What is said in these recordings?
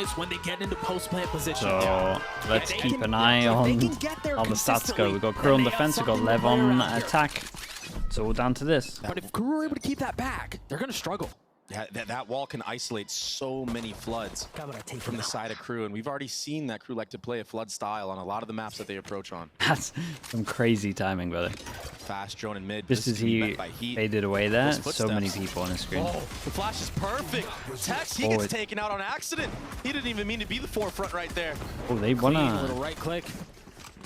is when they get into post-plant position. So let's keep an eye on how the stats go. We've got KRU on defense, we've got LEV on attack. It's all down to this. But if KRU are able to keep that back, they're going to struggle. Yeah, that wall can isolate so many floods from the side of KRU, and we've already seen that KRU like to play a flood style on a lot of the maps that they approach on. That's some crazy timing, brother. Fast drone in mid. Just as he faded away there, so many people on his screen. Oh, the flash is perfect. Tex, he gets taken out on accident. He didn't even mean to be the forefront right there. Oh, they won a little right click.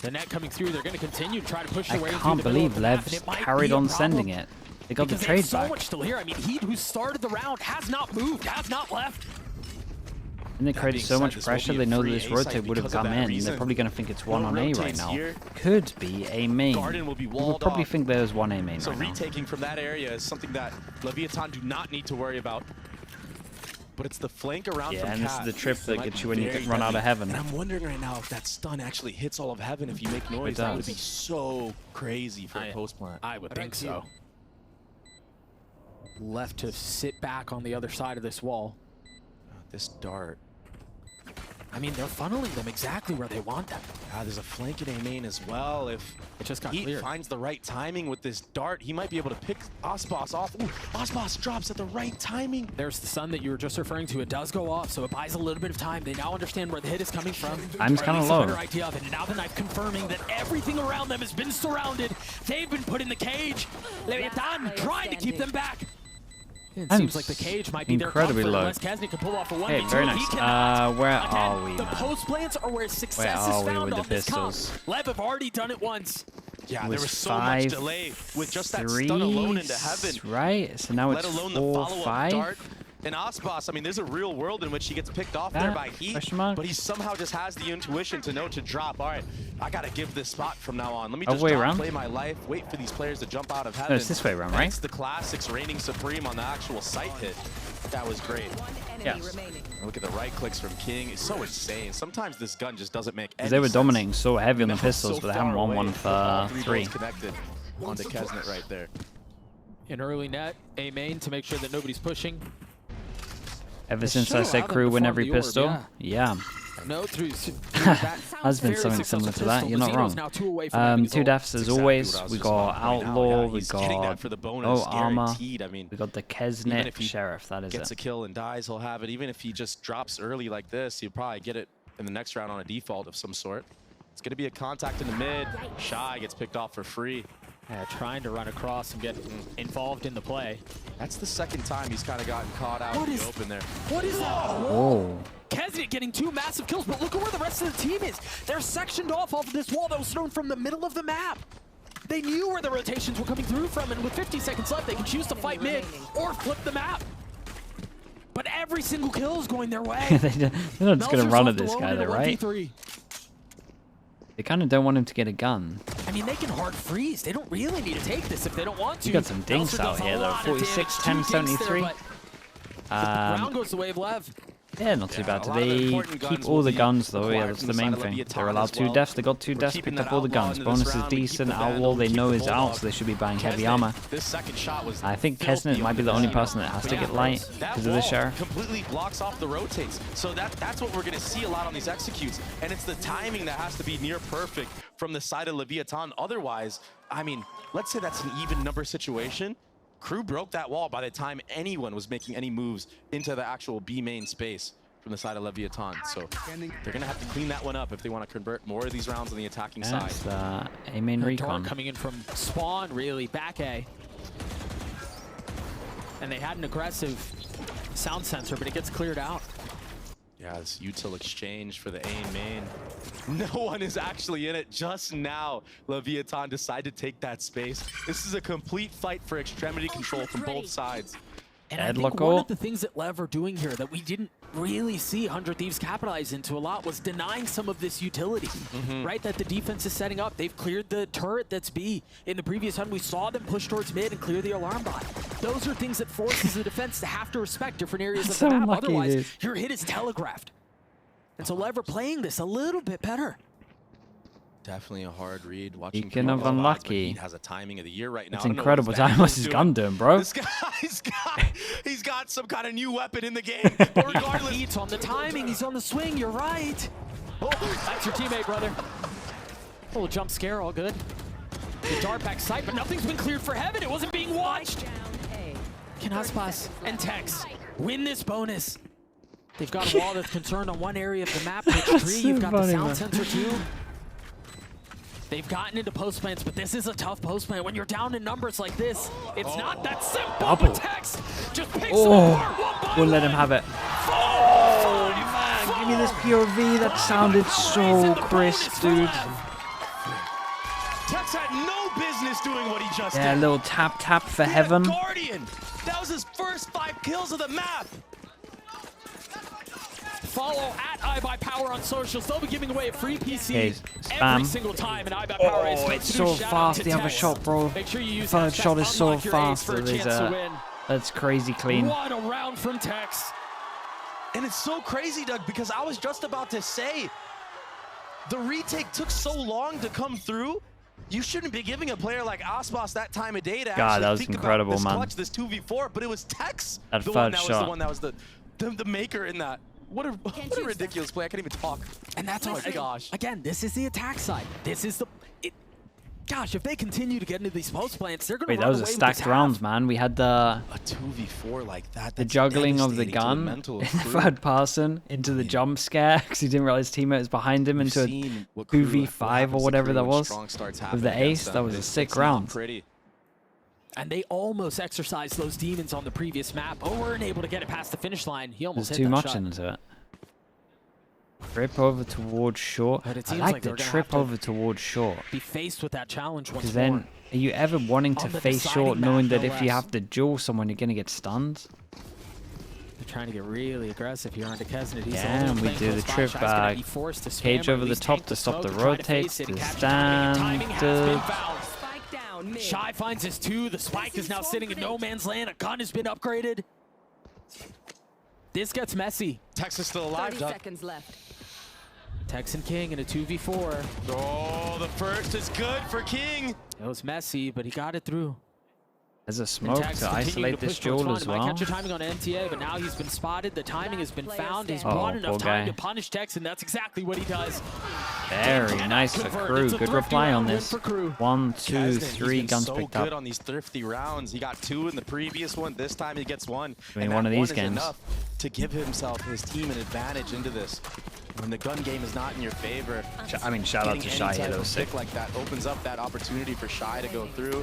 The net coming through. They're going to continue to try to push their way. I can't believe Lev's carried on sending it. They got the trade back. So much still here. I mean, he who started the round has not moved, has not left. And they created so much pressure, they know that this rotate would have come in. They're probably going to think it's 1 on A right now. Could be A main. We'll probably think there's 1 A main. So retaking from that area is something that Leviathan do not need to worry about. But it's the flank around from and this is the trip that gets you when you run out of heaven. And I'm wondering right now if that stun actually hits all of heaven. If you make noise, that would be so crazy for a post plant. I would think so. Left to sit back on the other side of this wall. This dart. I mean, they're funneling them exactly where they want them. There's a flank in A main as well. If it just got he cleared. Finds the right timing with this dart, he might be able to pick Osbos off. Ooh, Osbos drops at the right timing. There's the sun that you were just referring to. It does go off, so it buys a little bit of time. They now understand where the hit is coming from. Time's kind of low. Better idea of it. And now the knife confirming that everything around them has been surrounded. They've been put in the cage. Leviathan trying to keep them back. It seems like the cage might be incredibly their low. Kesnick can pull off a 1v2. Hey, very nice. Where are we, The man? post plants are where success is found on this comp. LEV have already done it once. Yeah, there was so much delay with just that stun alone into heaven. Right, so now it's 4-5. Dart. And Osbos, I mean, there's a real world in which he gets picked off there by Heat, but he somehow just has the intuition to know to drop. All right, I got to give this spot from now on. Let me just play my life, wait for these players to jump out of heaven. No, it's this way around, right? It's the classics reigning supreme on the actual site hit. That was great. Yes. Look at the right clicks from King. It's so insane. Sometimes this gun just doesn't make any sense. They were dominating so heavy on the pistols, but they haven't won one for 3. Connected onto Kesnet right there. An early net, A main to make sure that nobody's pushing. Ever since I said KRU win every pistol, yeah. No, has been something similar to that. You're not wrong. 2 deaths as always. We got Outlaw, we got Armor, we got the Kesnet Sheriff. That is gets a kill and dies, he'll have it. Even if he just drops early like this, he'll probably get it in the next round on a default of some sort. It's going to be a contact in the mid. Shy gets picked off for free. Yeah, trying to run across and get involved in the play. That's the second time he's kind of gotten caught out in the open there. What is that? Oh. Kesnet getting 2 massive kills, but look at where the rest of the team is. They're sectioned off of this wall that was thrown from the middle of the map. They knew where the rotations were coming through from, and with 50 seconds left, they can choose to fight mid or flip the map. But every single kill is going their way. They're not just going to run at this guy, though, right? They kind of don't want him to get a gun. I mean, they can hard freeze. They don't really need to take this if they don't want to. You got some dinks out here, though. 46, 10, 73. Round goes the way of LEV. Yeah, not too bad. They keep all the guns, though. Yeah, that's the main thing. They're allowed 2 deaths. They got 2 deaths, picked up all the guns. Bonus is decent. Outlaw, they know is out, so they should be buying heavy armor. I think Kesnet might be the only person that has to get light because of the Sheriff. Completely blocks off the rotates. So that's what we're going to see a lot on these executes. And it's the timing that has to be near perfect from the side of Leviathan. Otherwise, I mean, let's say that's an even number situation. KRU broke that wall by the time anyone was making any moves into the actual B main space from the side of Leviathan. So they're going to have to clean that one up if they want to convert more of these rounds on the attacking side. A main recon. Coming in from spawn, really, back A. And they had an aggressive sound sensor, but it gets cleared out. Yeah, this util exchange for the A main. No one is actually in it. Just now, Leviathan decided to take that space. This is a complete fight for extremity control from both sides. And I think one of the things that LEV are doing here that we didn't really see 100 Thieves capitalize into a lot was denying some of this utility, right? That the defense is setting up. They've cleared the turret that's B. In the previous hunt, we saw them push towards mid and clear the alarm bot. Those are things that forces the defense to have to respect different areas of the map. Otherwise, your hit is telegraphed. And so LEV are playing this a little bit better. Definitely a hard read. Watching Beacon of Unlucky. He has a timing of the year right now. It's incredible. What's his gun doing, bro? This guy's got some kind of new weapon in the game. But regardless, he's on the timing. He's on the swing. You're right. Oh, that's your teammate, brother. Little jump scare, all good. The dart back sight, but nothing's been cleared for heaven. It wasn't being watched. Can Aspas and Tex win this bonus? They've got a wall that's concerned on one area of the map. Pitch 3, you've got the sound sensor 2. They've gotten into post plants, but this is a tough post plant. When you're down in numbers like this, it's not that simple. Double. But Tex just picks them apart one by Wouldn't let one. him have it. Oh, man, give me this POV. That sounded so crisp, dude. Tex had no business doing what he just did. Yeah, a little tap for heaven. Guardian. That was his first 5 kills of the map. Follow at iBuyPower on socials. They'll be giving away a free PC spam. every single time. And iBuyPower Oh, it's so fast. The other shot, bro. Make sure you use Third shot is so fast. for a chance to win. That's crazy clean. What a round from Tex. And it's so crazy, Doug, because I was just about to say, the retake took so long to come through. You shouldn't be giving a player like Aspas that time of day to actually think about this clutch, this 2v4, but it was Tex, the one that was the maker in that. What a ridiculous play. I can't even talk. And that's oh my gosh. Again, this is the attack side. This is the... Gosh, if they continue to get into these post plants, they're going to run away with this. Wait, that was a stacked round, man. We had the... A 2v4 like that. The juggling of the gun in third person into the jump scare because he didn't realize his teammate was behind him into a 2v5 or whatever that was. With the ace, that was a sick round. And they almost exercised those demons on the previous map, but weren't able to get it past the finish line. He almost There's hit too that much shot. into it. Trip over towards short. I like the trip over towards short. Be faced with that challenge once Because then, are you ever wanting to face short knowing that if you have to duel someone, you're going to get stunned? They're trying to get really aggressive here onto Kesnet. Yeah, and we do the trip back. Cage over the top to stop the rotates. The stand. Shy finds his 2. The spike is now sitting in no man's land. A gun has been upgraded. This gets messy. Tex is still alive, 30 seconds left. Tex and King in a 2v4. Oh, the first is good for King. It was messy, but he got it through. There's a smoke to isolate this duel as well. Might catch your timing on NTA, but now he's been spotted. The timing has been found. He's won enough time to punish Tex, and that's exactly what he does. Very nice for KRU. Good reply on this. 1, 2, 3 guns picked up. Good on these thrifty rounds. He got 2 in the previous one. This time he gets 1. In one of these games. Enough to give himself, his team, an advantage into this. When the gun game is not in your favor. I mean, shout out to Shy here. That was sick. Like that opens up that opportunity for Shy to go through.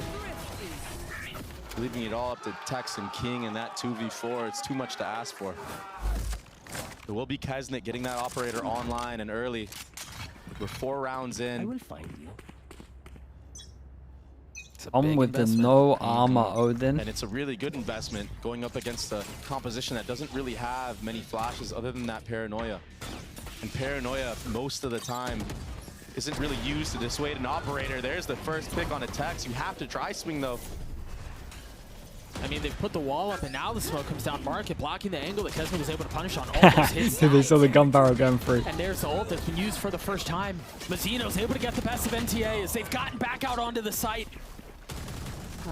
Leaving it all up to Tex and King in that 2v4. It's too much to ask for. There will be Kesnet getting that operator online and early. We're 4 rounds in. I will find you. On with the no armor Odin. And it's a really good investment going up against a composition that doesn't really have many flashes other than that Paranoia. And Paranoia, most of the time, isn't really used to dissuade an operator. There's the first pick on a Tex. You have to try swing, though. I mean, they've put the wall up, and now the smoke comes down market, blocking the angle that Kesnet was able to punish on almost his side. They saw the gun barrel going through. And there's the ult that's been used for the first time. Mazzino's able to get the best of NTA as they've gotten back out onto the site.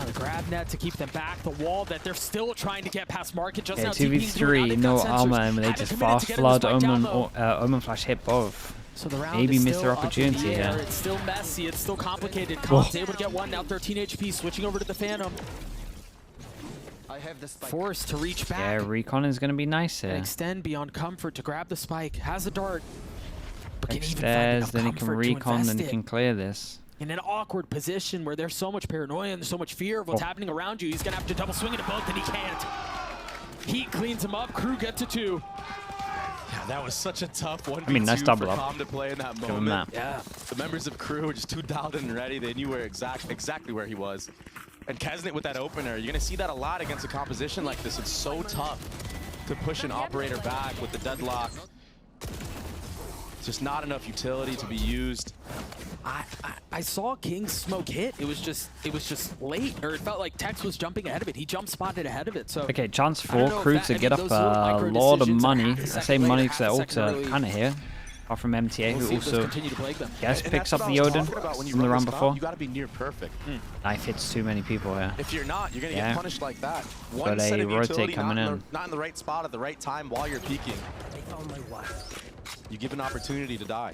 The grab net to keep them back. The wall that they're still trying to get past market. Just now 2v3, no armor, and they just fast flood Omen Flash hit both. So the round maybe is miss their still opportunity here. It's still messy. It's still complicated. Khan's able to get 1, now 13 HP, switching over to the Phantom. Forced to reach back. Yeah, Recon is going to be nice here. And extend beyond comfort to grab the spike. Has a dart. But can even Stairs, then he can recon, then he can clear this. In an awkward position where there's so much paranoia and there's so much fear of what's happening around you, he's going to have to double swing into both, and he can't. Heat cleans him up. KRU get to 2. Yeah, that was such a tough 1v2 nice double for up. Kham to play in that Give him moment. that. Yeah, the members of KRU were just too dialed in and ready. They knew where exactly where he was. And Kesnet with that opener, you're going to see that a lot against a composition like this. It's so tough to push an operator back with the deadlock. Just not enough utility to be used. I saw King's smoke hit. It was just late, or it felt like Tex was jumping ahead of it. He jump spotted ahead of it. So okay, chance for KRU to get up a lot of money. I say money because they're all kind of here. Apart from MTA, We'll who also picks up the Odin from the round before. You got to be near perfect. Knife hits too many people here. If you're not, you're going to get punished like that. One set of utility not in the right spot at the right time while you're peeking. You give an opportunity to die.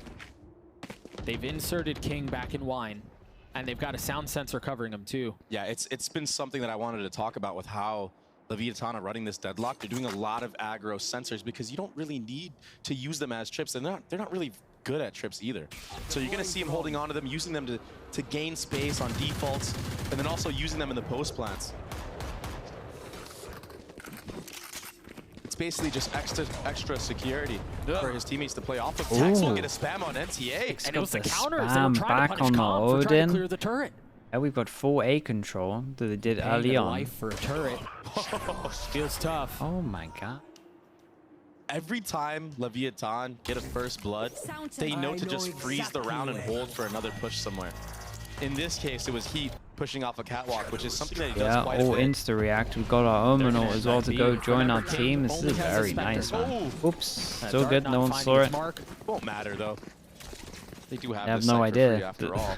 They've inserted King back in Wine, and they've got a sound sensor covering him too. Yeah, it's been something that I wanted to talk about with how Leviathan are running this deadlock. They're doing a lot of aggro sensors because you don't really need to use them as trips. They're not really good at trips either. So you're going to see him holding on to them, using them to gain space on defaults, and then also using them in the post plants. It's basically just extra security for his teammates to play off of. Tex will get a spam on NTA. And it was the counter as spam they were trying back to punish on the Calm for trying Odin. to clear the turret. And we've got full A control that they did Paying early a on. life for a turret. Feels tough. Oh my god. Every time Leviathan get a first blood, they know to just freeze the round and hold for another push somewhere. In this case, it was Heat pushing off a catwalk, which is something that he does quite a bit. Insta-react. We've got our Omen ult as well to go join our team. This is very nice, man. Oops. Still good. No one saw it. Won't matter, though. They do have I have no idea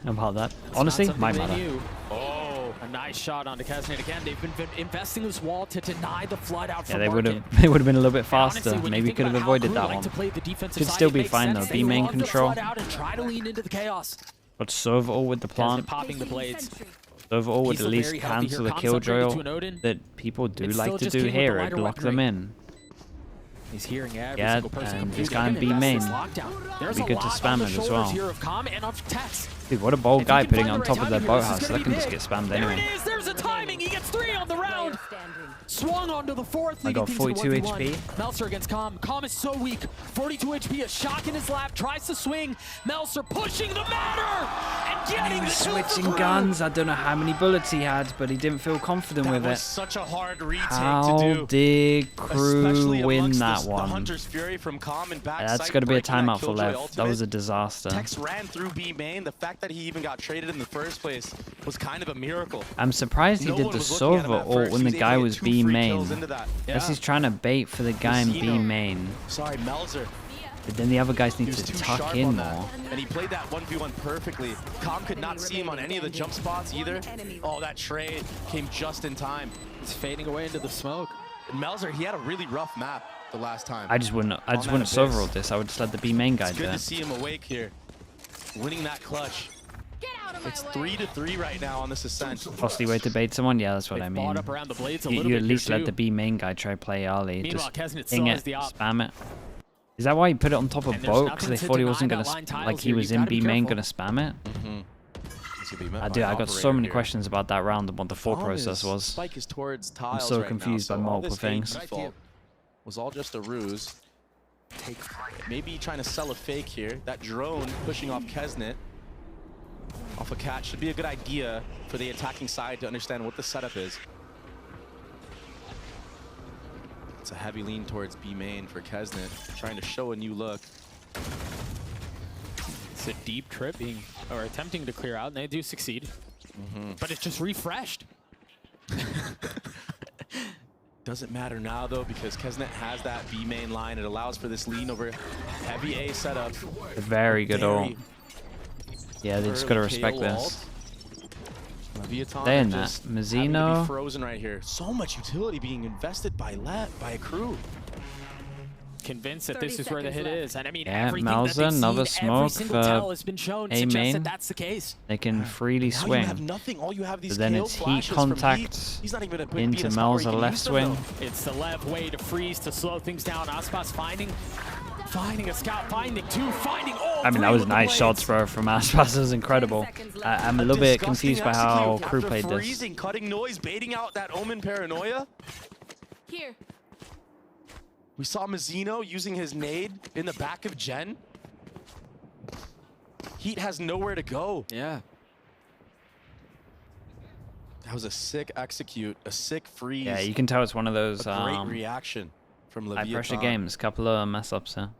about that. Honestly, might matter. Oh, a nice shot onto Kesnet again. They've been investing this wall to deny the flood out from they would have been a little bit faster. Maybe could have avoided that one. Should still be fine though. B main control. But Sova with the plant. Popping the blades. Sova would at least cancel the killjoy that people do like to do here and lock them in. He's hearing every single person. And this guy in B main. It'd be good to spam it as well. Dude, what a bold guy putting it on top of their boathouse. That can just get spammed anyway. There it is. There's a timing. He gets 3 on the round. Swung onto the 4th. I got 42 HP. Melser against Calm. Calm is so weak. 42 HP. A shock in his lap. Tries to swing. Melser pushing the matter and getting the switching guns. I don't know how many bullets he had, but he didn't feel confident with it. That was such a hard retake how to do. Did KRU win that one? The Hunter's Fury from Calm and back That's got to be a timeout for LEV. That was a disaster. Tex ran through B main. The fact that he even got traded in the first place was kind of a miracle. I'm surprised he did the Sova ult when the guy was B main. Guess he's trying to bait for the guy in B main. Sorry, Melzer. But then the other guys need to tuck in more. And he played that 1v1 perfectly. Calm could not see him on any of the jump spots either. Oh, that trade came just in time. It's fading away into the smoke. And Melzer, he had a really rough map the last time. I just wouldn't Sova ult this. I would just let the B main guy do It's good it. to see him awake here, winning that clutch. It's 3-3 right now on this Ascent. Costly way to bait someone? Yeah, that's what I mean. You at least let the B main guy try play early. Just ping it, spam it. Is that why he put it on top of boat? Because they thought he wasn't going to, like he was in B main going to spam it? I got so many questions about that round and what the thought process was. I'm so confused by multiple things. Was all just a ruse. Maybe trying to sell a fake here. That drone pushing off Kesnet. Off a catch should be a good idea for the attacking side to understand what the setup is. It's a heavy lean towards B main for Kesnet, trying to show a new look. It's a deep trip attempting to clear out, and they do succeed. But it's just refreshed. Doesn't matter now though, because Kesnet has that B main line. It allows for this lean over heavy A setup. Very good ult. Yeah, they just gotta respect this. Stay in that. Mazzino. Frozen right here. So much utility being invested by KRU. Convinced that this is where the hit is, and I mean Malza, another smoke for A main. That's the case. They can freely swing. All you have these but then it's heat contact into Malza left swing. It's the LEV way to freeze, to slow things down. Aspas finding a scout, finding 2, finding all. I mean, that was nice shots, bro, from Aspas. It was incredible. I'm a little bit confused by how KRU played this. Cutting noise, baiting out that Omen paranoia. Here. We saw Mazzino using his nade in the back of Gen. Heat has nowhere to go. Yeah. That was a sick execute, a sick freeze. Yeah, you can tell it's one of those great reaction from Leviathan. High pressure games, couple of mess ups here.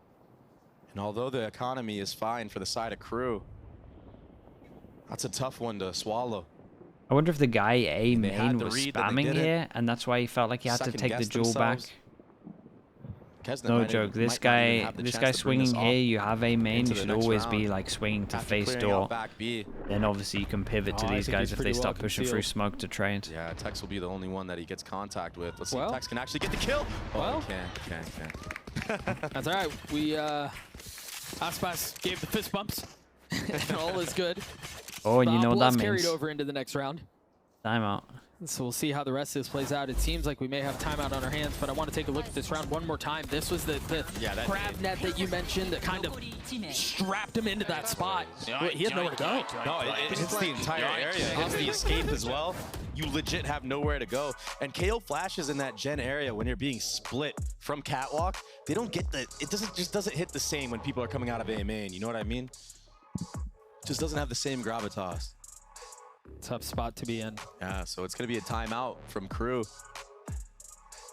And although the economy is fine for the side of KRU, that's a tough one to swallow. I wonder if the guy A main was spamming here, and that's why he felt like he had to take the jewel back. No joke. This guy swinging here, you have a main. You should always be like swinging to face door. Then obviously you can pivot to these guys if they start pushing through smoke to trade. Yeah, Tex will be the only one that he gets contact with. Let's see if Tex can actually get the kill. Well, can. That's all right. We Aspas gave the fist bumps. And all is good. Oh, and you know what that means. Carried over into the next round. Timeout. So we'll see how the rest of this plays out. It seems like we may have timeout on our hands, but I want to take a look at this round one more time. This was the grab net that you mentioned that kind of strapped him into that spot. He had nowhere to go. No, it hits the entire area. It hits the escape as well. You legit have nowhere to go. And KO flashes in that gen area when you're being split from catwalk. They don't get the, it just doesn't hit the same when people are coming out of A main. You know what I mean? Just doesn't have the same gravitas. Tough spot to be in. Yeah, so it's going to be a timeout from KRU.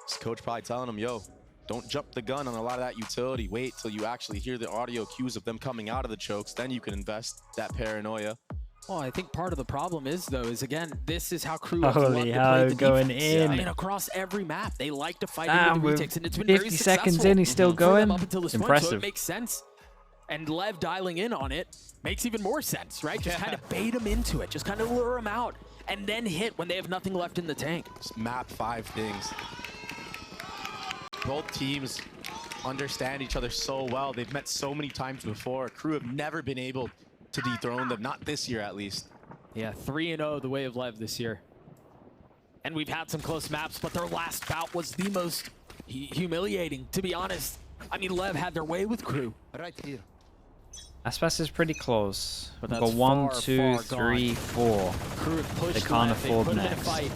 This coach probably telling him, yo, don't jump the gun on a lot of that utility. Wait till you actually hear the audio cues of them coming out of the chokes. Then you can invest that paranoia. Well, I think part of the problem is, though, is again, this is how KRU Holy hell, going in. And across every map, they like to fight into the retakes, and it's been 50 very seconds in, he's still going. Up until this Impressive. Point, so it makes sense. And LEV dialing in on it makes even more sense, right? Just kind of bait him into it, just kind of lure him out, and then hit when they have nothing left in the tank. Just map 5 things. Both teams understand each other so well. They've met so many times before. KRU have never been able to dethrone them, not this year at least. Yeah, 3-0 the way of LEV this year. And we've had some close maps, but their last bout was the most humiliating, to be honest. I mean, LEV had their way with KRU. Right here. Aspas is pretty close. But We've that's got 1, far, 2, far 3, gone. 4. KRU have pushed They can't LEV, afford put them in a next. fight.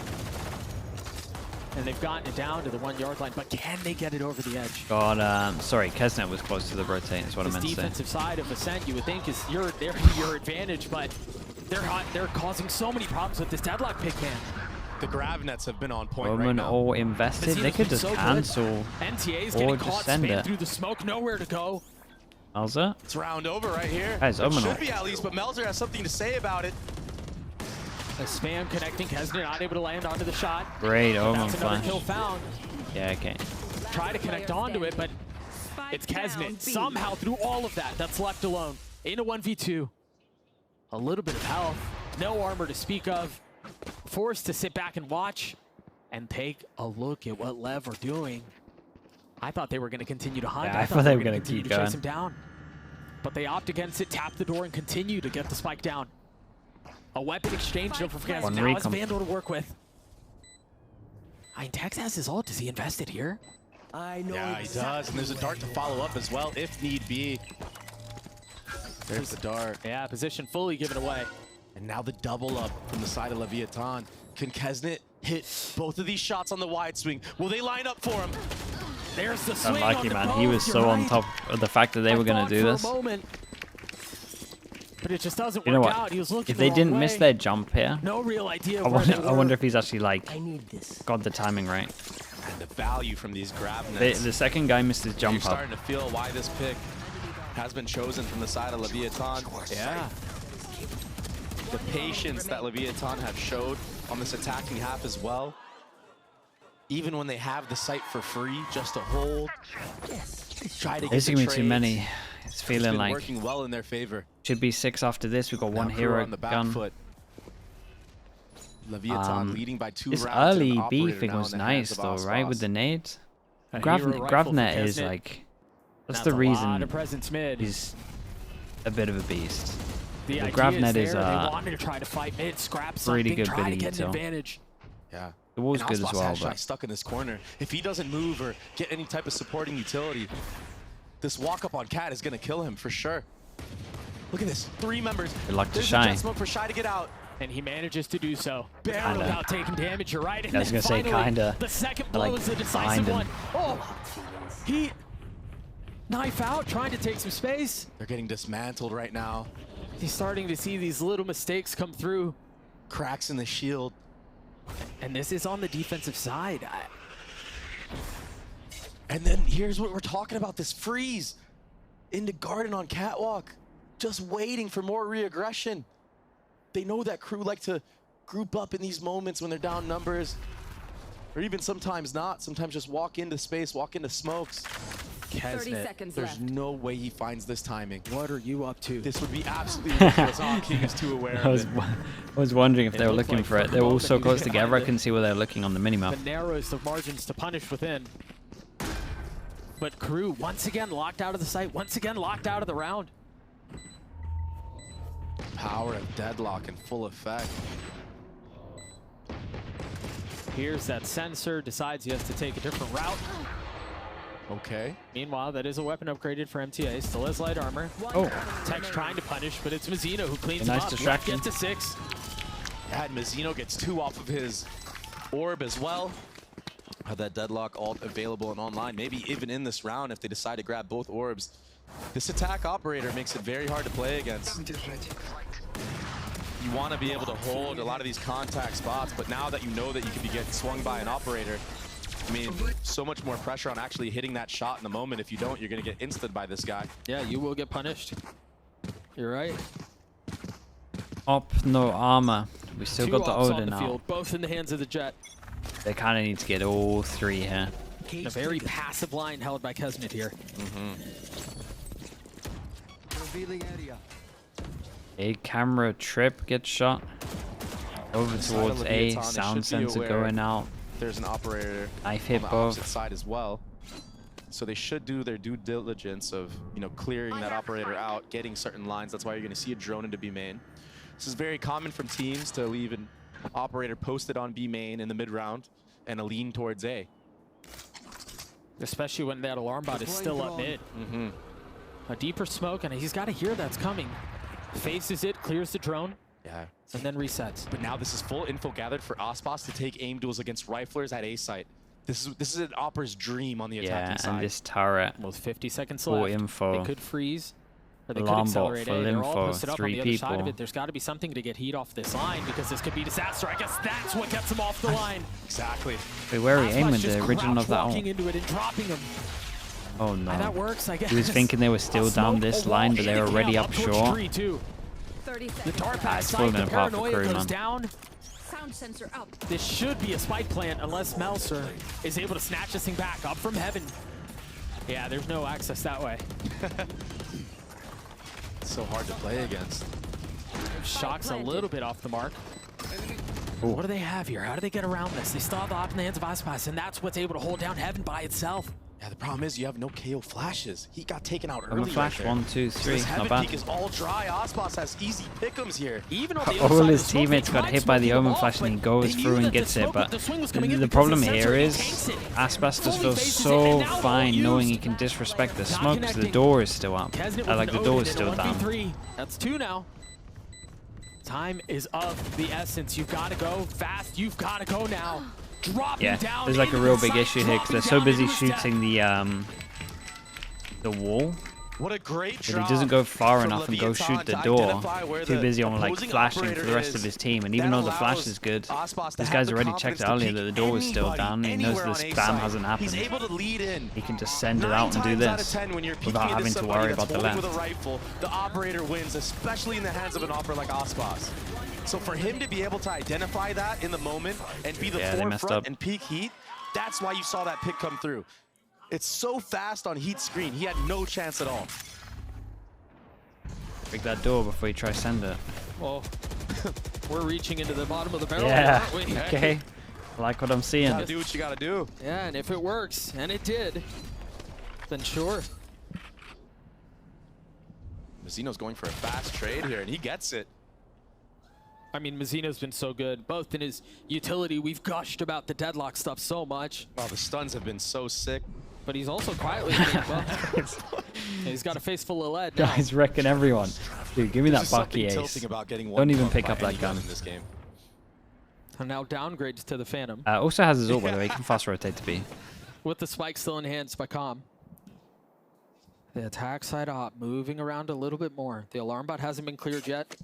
And they've gotten it down to the 1 yard line, but can they get it over the edge? God, sorry, Kesnet was close to the rotate, that's what I This meant to say. defensive side of Ascent, you would think is your advantage, but they're causing so many problems with this deadlock pick man. The grab nets have been on point Roman right now. all invested, they could just cancel NTA's or getting just caught send spam it. through the smoke, nowhere to go. Melzer? It's round over right here. Guys, It Omen should be at least, but Melzer has something to say about it. A spam connecting, Kesner not able to land onto the shot. Great Omen That's another flash. kill found. Yeah, okay. Try to connect onto it, but it's Kesnet. Somehow through all of that, that's left alone. In a 1v2. A little bit of health. No armor to speak of. Forced to sit back and watch and take a look at what LEV are doing. I thought they were going to continue to hunt. Yeah, I thought they were going to continue keep to going. chase him down. But they opt against it, tap the door, and continue to get the spike down. A weapon exchange, don't forget, One now has recon. Vandal to work with. I mean, Tex has his ult. Is he invested here? I know. Yeah, he does, and there's a dart to follow up as well, if need be. There's the dart. Yeah, position fully given away. And now the double up from the side of Leviathan. Can Kesnet hit both of these shots on the wide swing? Will they line up for him? There's the swing Unlucky, on the man. bow, He was you're so on right. top of the fact that they were going to do For a this. moment, but it just doesn't You know work what? out. He was looking If they the didn't wrong miss way. their jump here, No real idea I where they wonder were. if he's actually like I need this. got the timing right. And the value from these grab nets. The second guy missed his You're jump up. starting to feel why this pick has been chosen from the side of Leviathan. Yeah. The patience that Leviathan have showed on this attacking half as well. Even when they have the site for free, just to hold. Try to get There's the going to be too trades. many. It's It's feeling been like working well in their favor. should be 6 after this. We've got Now one KRU hero on the back gun. foot. Leviathan leading by 2 This rounds. early and an B operator thing now was in the hands nice of though, right? With the nades. A hero rifle for Gravnet is Kesnet. like, that's That's the a lot reason of presence mid. he's a bit of a beast. The idea Gravnet is is there. They wanted to try to fight mid, scrap something, pretty good try to bit of get an util. advantage. Yeah. The wall's And good as Aspas well, Hashai but stuck in this corner. If he doesn't move or get any type of supporting utility, this walk up on Cat is going to kill him for sure. Look at this. 3 members. Good luck to There's Shy. a jet smoke for Shy to get out. And he manages to do so. Barely. Barely without taking damage, you're right. And I was then gonna say finally, kinda, the second but, blow like, is the decisive behind one. him. Oh, he knife out, trying to take some space. They're getting dismantled right now. He's starting to see these little mistakes come through. Cracks in the shield. And this is on the defensive side. And then here's what we're talking about, this freeze into Garden on Catwalk. Just waiting for more re-aggression. They know that KRU like to group up in these moments when they're down numbers. Or even sometimes not. Sometimes just walk into space, walk into smokes. 30 seconds There's no way he finds this timing. What are you up to? This would be absolutely ridiculous. King is too aware of it. I was wondering if they were looking for it. They were all so close together, I couldn't see where they were looking on the minimap. But narrows the margins to punish within. But KRU once again locked out of the site, once again locked out of the round. Power of deadlock in full effect. Here's that sensor, decides he has to take a different route. Okay. Meanwhile, that is a weapon upgraded for MTA. Still has light armor. Oh. Tech's trying to punish, but it's Mizzino who cleans him nice up. distraction. Get to 6. And Mizzino gets 2 off of his orb as well. Have that deadlock ult available and online. Maybe even in this round if they decide to grab both orbs. This attack operator makes it very hard to play against. You want to be able to hold a lot of these contact spots, but now that you know that you could be getting swung by an operator, I mean, so much more pressure on actually hitting that shot in the moment. If you don't, you're going to get instant by this guy. Yeah, you will get punished. You're right. Op, no armor. We still got the Odin the out. field, both in the hands of the Jet. They kind of need to get all 3 here. A very passive line held by Kesmet here. A camera trip gets shot. Over towards A, sound sensor going out. There's an operator Knife hit on the both. opposite side as well. So they should do their due diligence of, you know, clearing that operator out, getting certain lines. That's why you're going to see a drone into B main. This is very common from teams to leave an operator posted on B main in the mid round and a lean towards A. Especially when that alarm bot is still up mid. A deeper smoke, and he's got to hear that's coming. Faces it, clears the drone. Yeah. And then resets. But now this is full info gathered for Aspas to take aim duels against riflers at A site. This is an Opera's dream on the attacking side. Yeah, and this turret. With 50 seconds Full left. info. They could freeze. Or they could Alarm bot, accelerate full A. They're all info, posted up on 3 the other side of people. it. There's got to be something to get heat off this line because this could be disaster. I guess that's what gets him off the line. Exactly. Wait, where are we aiming? just The original of that walking ult. into it and dropping him. Oh no. And that works, I guess. He was thinking they were still down this line, but they were already up short. The dart pass it's falling side, the apart for paranoia KRU, goes man. down. Sound sensor up. This should be a spike plant unless Melser is able to snatch this thing back up from heaven. Yeah, there's no access that way. It's so hard to play against. Shock's a little bit off the mark. Ooh. What do they have here? How do they get around this? They still have the op in the hands of Aspas, and that's what's able to hold down heaven by itself. Yeah, the problem is you have no KO flashes. He got taken out I'm early. a flash, right there. 1, 2, 3, This not heaven bad. peak is all dry. Aspas has easy pick'ems here. Even on the other All side of his the smoke, teammates they got tried hit by the smoking Omen them flash off, and he but goes they through knew and that gets it, but the swing was coming in the because problem the here sensor is tanks it. Aspas just Fully feels faces it, so and now fine all knowing he used. can disrespect the Not smoke because the connecting. door is still up. Kesmet with Like an the door Odin is in a still down. 1v3. That's 2 now. Time is of the essence. You've got to go fast. You've got to go now. Dropping Yeah, down there's like a into real the big site, issue here because they're so dropping busy down into the shooting the wall. What a great If he job doesn't go far from enough and go Leviathan shoot the to door, identify where too the busy on like opposing flashing for operator the rest is. of his team. And even That though the flash allows is good, Aspas to this have guy's the already confidence checked to earlier peek that the door was still anybody, down. He knows anywhere this on A spam site. hasn't happened. He's able to lead in. He can just send it 9 out and do times out of this 10 when you're peeking without into having to somebody worry that's about the holding left. with a rifle, the operator wins, especially in the hands of an operator like Aspas. So for him to be able to identify that in the moment and be the Yeah, they messed forefront up. and peak heat, that's why you saw that pick come through. It's so fast on heat screen. He had no chance at all. Break that door before you try to send it. Well, we're reaching into the bottom of the barrel, Yeah, aren't we? okay. I like what I'm seeing. Gotta do what you gotta do. Yeah, and if it works, and it did, then sure. Mizzino's going for a fast trade here, and he gets it. I mean, Mizzino's been so good, both in his utility. We've gushed about the deadlock stuff so much, Wow, the stuns have been so sick. but he's also quietly doing well. He's got a face full of lead now. Guys wrecking everyone. Dude, give me There's that just Bucky something ace. tilting about getting Don't even one pick by up that any gun. in this game. And now downgrades to the Phantom, Also has his ult, by the way. He can fast rotate to B. with the spike still enhanced by Calm. The attack side op moving around a little bit more. The alarm bot hasn't been cleared yet,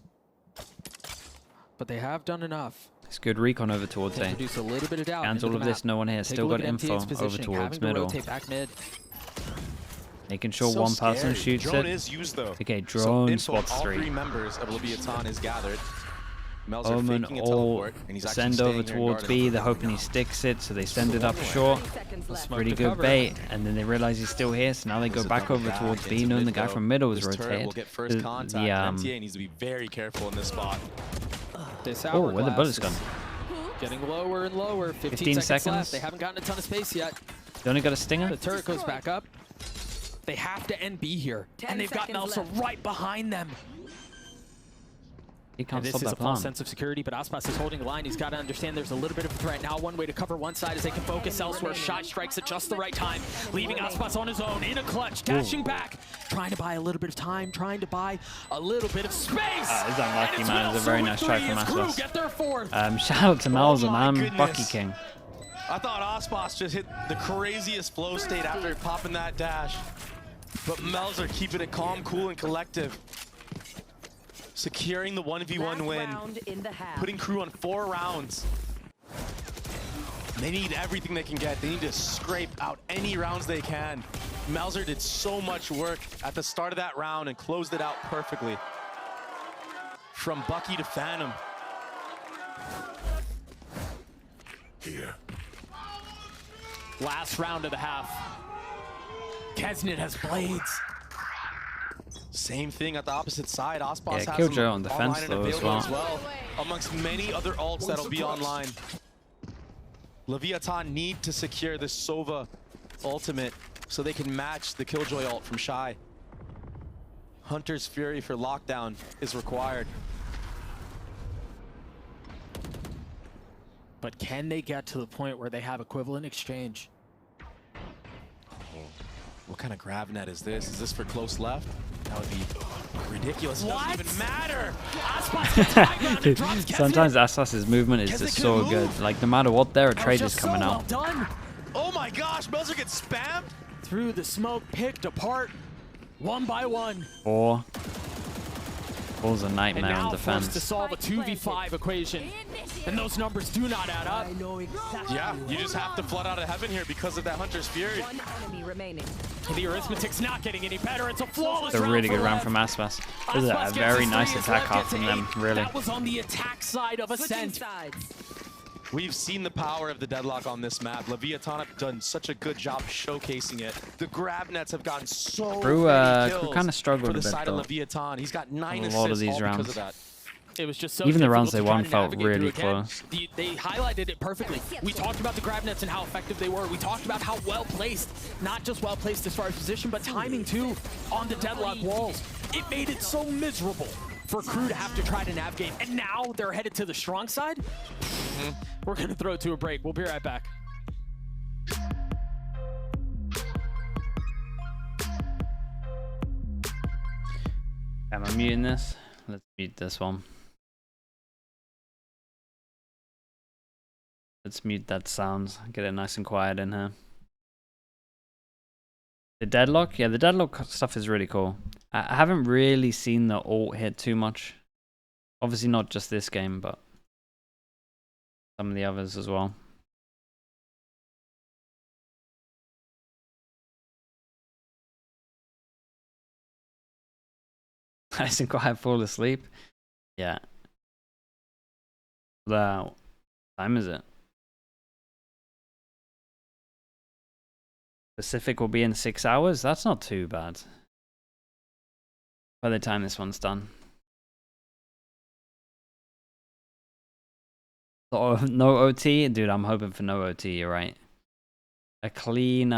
but they have done enough It's good recon over towards to A. introduce a little bit of doubt Scans into all the of this, map. no one here. Take a Still look got at info MTA's over positioning, towards having to middle. rotate back mid. Making sure So one person scary. shoots Drone it. is used though. Okay, So drone info on spots all 3. three members of Leviathan is gathered. Omen all send over towards B. They're hoping he sticks it, so they send it up short. Pretty good bait, and then they realize he's still here, so now they go back over towards B, knowing the guy from middle is rotated. MTA needs to be very careful in this spot. Oh, where the bullets gone? Getting lower and lower. 15 seconds left. They haven't gotten a ton of space yet. They only got a stinger. The turret goes back up. They have to end B here, and they've got Nelsa right behind them. He can't this stop is that a plan. false sense of security, but Aspas is holding the line. He's got to understand there's a little bit of a threat. Now one way to cover one side is they can focus elsewhere. Shy strikes at just the right time, leaving Aspas on his own in a clutch, dashing back, trying to buy a little bit of time, trying to buy a little bit of space. He's unlucky, man. It's a very nice try from Aspas. Get their fourth. Shout out to Malza, man. Bucky King. I thought Aspas just hit the craziest flow state after popping that dash. But Melzer keeping it calm, cool, and collective. Securing the 1v1 win, putting KRU on 4 rounds. They need everything they can get. They need to scrape out any rounds they can. Melzer did so much work at the start of that round and closed it out perfectly. From Bucky to Phantom. Here. Last round of the half. Kesnit has blades. Same thing at the opposite side. Aspas has Killjoy on defense though as well. Amongst many other ults that'll be online. Leviathan need to secure this Sova ultimate so they can match the Killjoy ult from Shy. Hunter's Fury for lockdown is required. But can they get to the point where they have equivalent exchange? What kind of grab net is this? Is this for close left? That would be ridiculous. It doesn't even matter. Sometimes Aspas' movement is just so good. Like, no matter what, there a trade is coming out. Done. Oh my gosh, Melzer gets spammed? Through the smoke, picked apart, one by one. Four's a nightmare on defense. To solve a 2v5 equation, and those numbers do not add up. Yeah, you just have to flood out of heaven here because of that Hunter's Fury. One enemy remaining. The arithmetic's not getting any better. It's a flawless It's a really good round LEV. from Aspas. This is a very nice attack off from them, really. That was on the attack side of Ascent. We've seen the power of the deadlock on this map. Leviathan have done such a good job showcasing it. The grab nets have gotten so many kills kind of struggled for the a bit, side though. of Leviathan. He's got 9 assists a lot of these all rounds. because of that. It was just so even the rounds they difficult won to felt navigate really through again. close. They highlighted it perfectly. We talked about the grab nets and how effective they were. We talked about how well placed, not just well placed as far as position, but timing too on the deadlock walls. It made it so miserable for KRU to have to try to navigate. And now they're headed to the strong side. We're gonna throw it to a break. We'll be right back. Am I muting this? Let's mute this one. Let's mute that sound. Get it nice and quiet in here. The deadlock? Yeah, the deadlock stuff is really cool. I haven't really seen the ult hit too much. Obviously not just this game, but some of the others as well. Nice and quiet, fall asleep. Yeah. What time is it? Pacific will be in 6 hours? That's not too bad. By the time this one's done. Oh, no OT? Dude, I'm hoping for no OT, you're right. A clean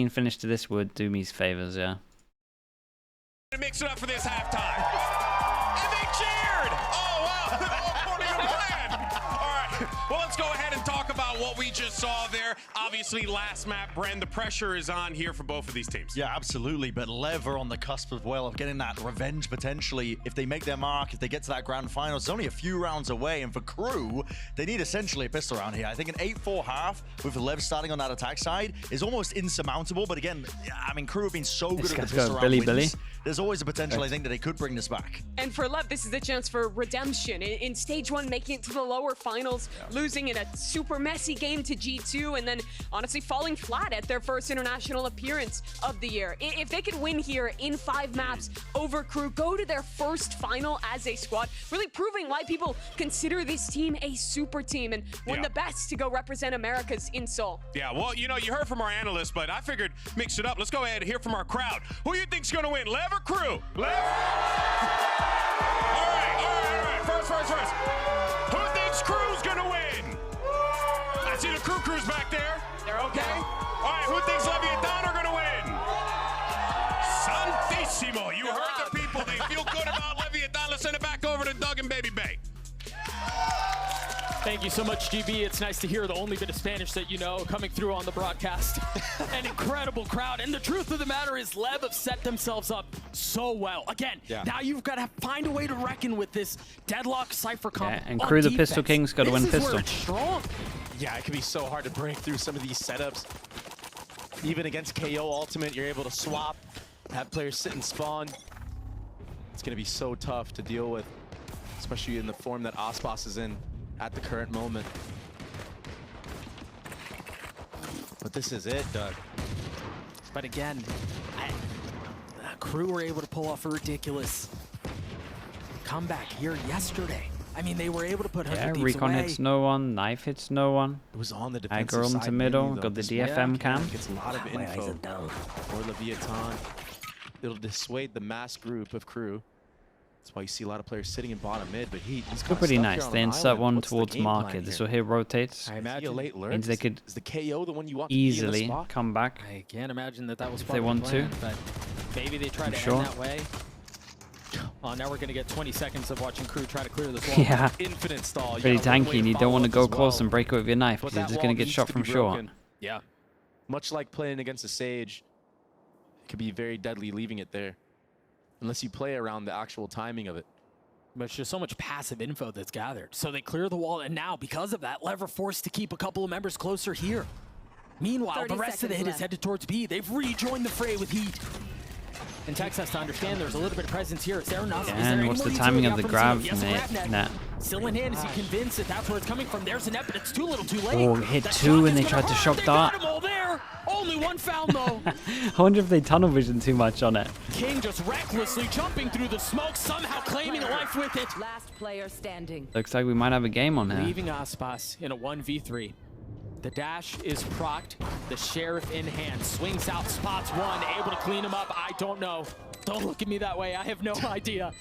finish to this would do me favors, yeah. Mix it up for this halftime. And they cheered! Oh, wow. According to plan. All right. Well, let's go ahead and talk about what we just saw there. Obviously, last map, Bren, the pressure is on here for both of these teams. Yeah, absolutely. But LEV are on the cusp as well of getting that revenge potentially. If they make their mark, if they get to that grand final, it's only a few rounds away. And for KRU, they need essentially a pistol round here. I think an 8-4 half with LEV starting on that attack side is almost insurmountable. But again, I mean, KRU have been so good at the pistol round wins. There's always a potential, I think, that they could bring this back. And for LEV, this is the chance for redemption. In stage 1, making it to the lower finals, losing in a super messy messy game to G2 and then honestly falling flat at their first international appearance of the year. If they could win here in 5 maps over KRU, go to their first final as a squad, really proving why people consider this team a super team and one of the best to go represent Americas in Seoul. Yeah, well, you know, you heard from our analysts, but I figured mix it up. Let's go ahead and hear from our crowd. Who you think's going to win, LEV or KRU? LEV? All right. First. Who thinks KRU's going to win? I see the crews back there. They're okay. All right, who thinks Leviathan are going to win? Santissimo. You heard the people. They feel good about Leviathan. Let's send it back over to Doug and Baby Bay. Thank you so much, GB. It's nice to hear the only bit of Spanish that you know coming through on the broadcast. An incredible crowd. And the truth of the matter is LEV have set themselves up so well. Again, now you've got to find a way to reckon with this deadlock Cypher comp. Yeah, and KRU the Pistol King's got to win Pistol. Strong. Yeah, it can be so hard to break through some of these setups. Even against KO Ultimate, you're able to swap, have players sit and spawn. It's going to be so tough to deal with, especially in the form that Aspas is in at the current moment. But this is it, Doug. But again, KRU were able to pull off a ridiculous comeback here yesterday. I mean, they were able to put 100 Thieves Recon away. hits no one, Knife hits no one. It was on the defensive Aggro side into middle, mainly, got the This DFM cam. Gets a lot of info for Leviathan. It'll dissuade the mass group of KRU. That's why you see a lot of players sitting in bottom mid, but he's Still pretty nice. They insert one towards market. This will hit rotates. I imagine Means they could is the KO the one you want easily to be in the spot? come back. I can't imagine that was If part they of the want plan, to. but maybe they try to sure. end that way. Oh, now we're going to get 20 seconds of watching KRU try to clear this wall. Yeah. Infinite stall. Pretty Yeah, one way tanky, and you don't want to go follow up as close well. and break it with your knife, But because you're that just wall going to get needs shot to from be short. broken. Yeah. Much like playing against a Sage, it could be very deadly leaving it there. Unless you play around the actual timing of it. But it's just so much passive info that's gathered. So they clear the wall, and now, because of that, LEV are forced to keep a couple of members closer here. Meanwhile, the rest of the hit is headed towards B. They've rejoined the fray with heat. And Tex has to understand there's a little bit of presence here. Is there enough? Yeah, is there and any what's more the timing utility of the out from grab? Zeno? Yes, Nah. still in hand. Is he convinced that that's where it's coming from? There's a net, but it's too little, too late. Oh, hit That two shot and is they gonna tried to hurt. shock They dart. got him all there. Only one found, though. I wonder if they tunnel vision too much on it. King just recklessly jumping through the smoke, somehow claiming a life with it. Last player standing. Looks like we might have a game on here. Leaving Aspas in a 1v3. The dash is procced. The Sheriff in hand. Swings out, spots one. Able to clean him up. I don't know. Don't look at me that way. I have no idea.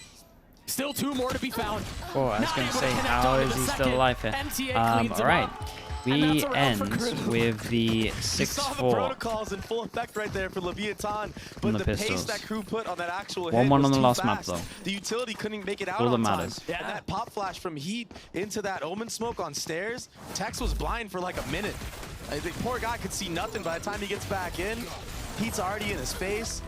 Still 2 more to be found. Oh, I was Not going to able say, connect how onto is the he still second. alive here? MTA cleans him All right. up. We And that's a round for end KRU. with the You saw the 6-4. protocols in full effect right there for Leviathan, On but the the pace pistols. that KRU put on that actual 1-1 hit was on the too last map, fast. though. The utility couldn't make it out All that on time. matters. Yeah. And that pop flash from Heat into that Omen smoke on stairs, Tex was blind for like a minute. The poor guy could see nothing by the time he gets back in. Heat's already in his face.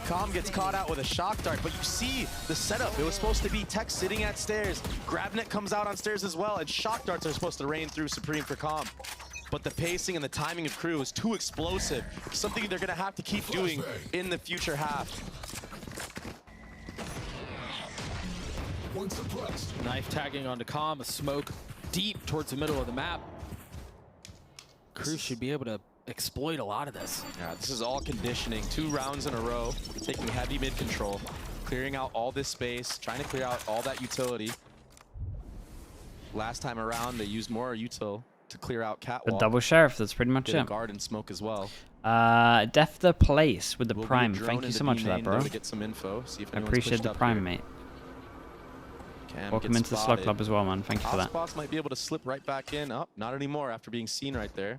Calm gets caught out with a shock dart, but you see the setup. It was supposed to be Tex sitting at stairs. Grabnet comes out on stairs as well, and shock darts are supposed to rain through Supreme for Calm. But the pacing and the timing of KRU is too explosive. Something they're going to have to keep doing in the future half. Knife tagging onto Calm, a smoke deep towards the middle of the map. KRU should be able to exploit a lot of this. Yeah, this is all conditioning. 2 rounds in a row, taking heavy mid control, clearing out all this space, trying to clear out all that utility. Last time around, they used more util to clear out The Catwalk. double sheriff, that's pretty much Did a it. guard and smoke as well. Def the place with the Will be a prime. drone Thank you into so much B for that, main, bro. though, to get some info, see if I anyone's appreciate pushed the up prime, here. mate. Cam Welcome gets into the slug spotted. club as well, man. Thank you for that. Aspas might be able to slip right back in. Oh, not anymore after being seen right there.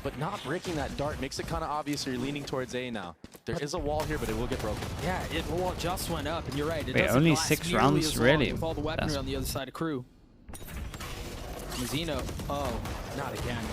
But not breaking that dart makes it kind of obvious you're leaning towards A now. There is a wall here, but it will get broken. Yeah, the wall just went up, and you're right. It Wait, doesn't only last 6 nearly rounds, as long really? with all the weaponry That's- on the other side of KRU. Zeno, oh, not again.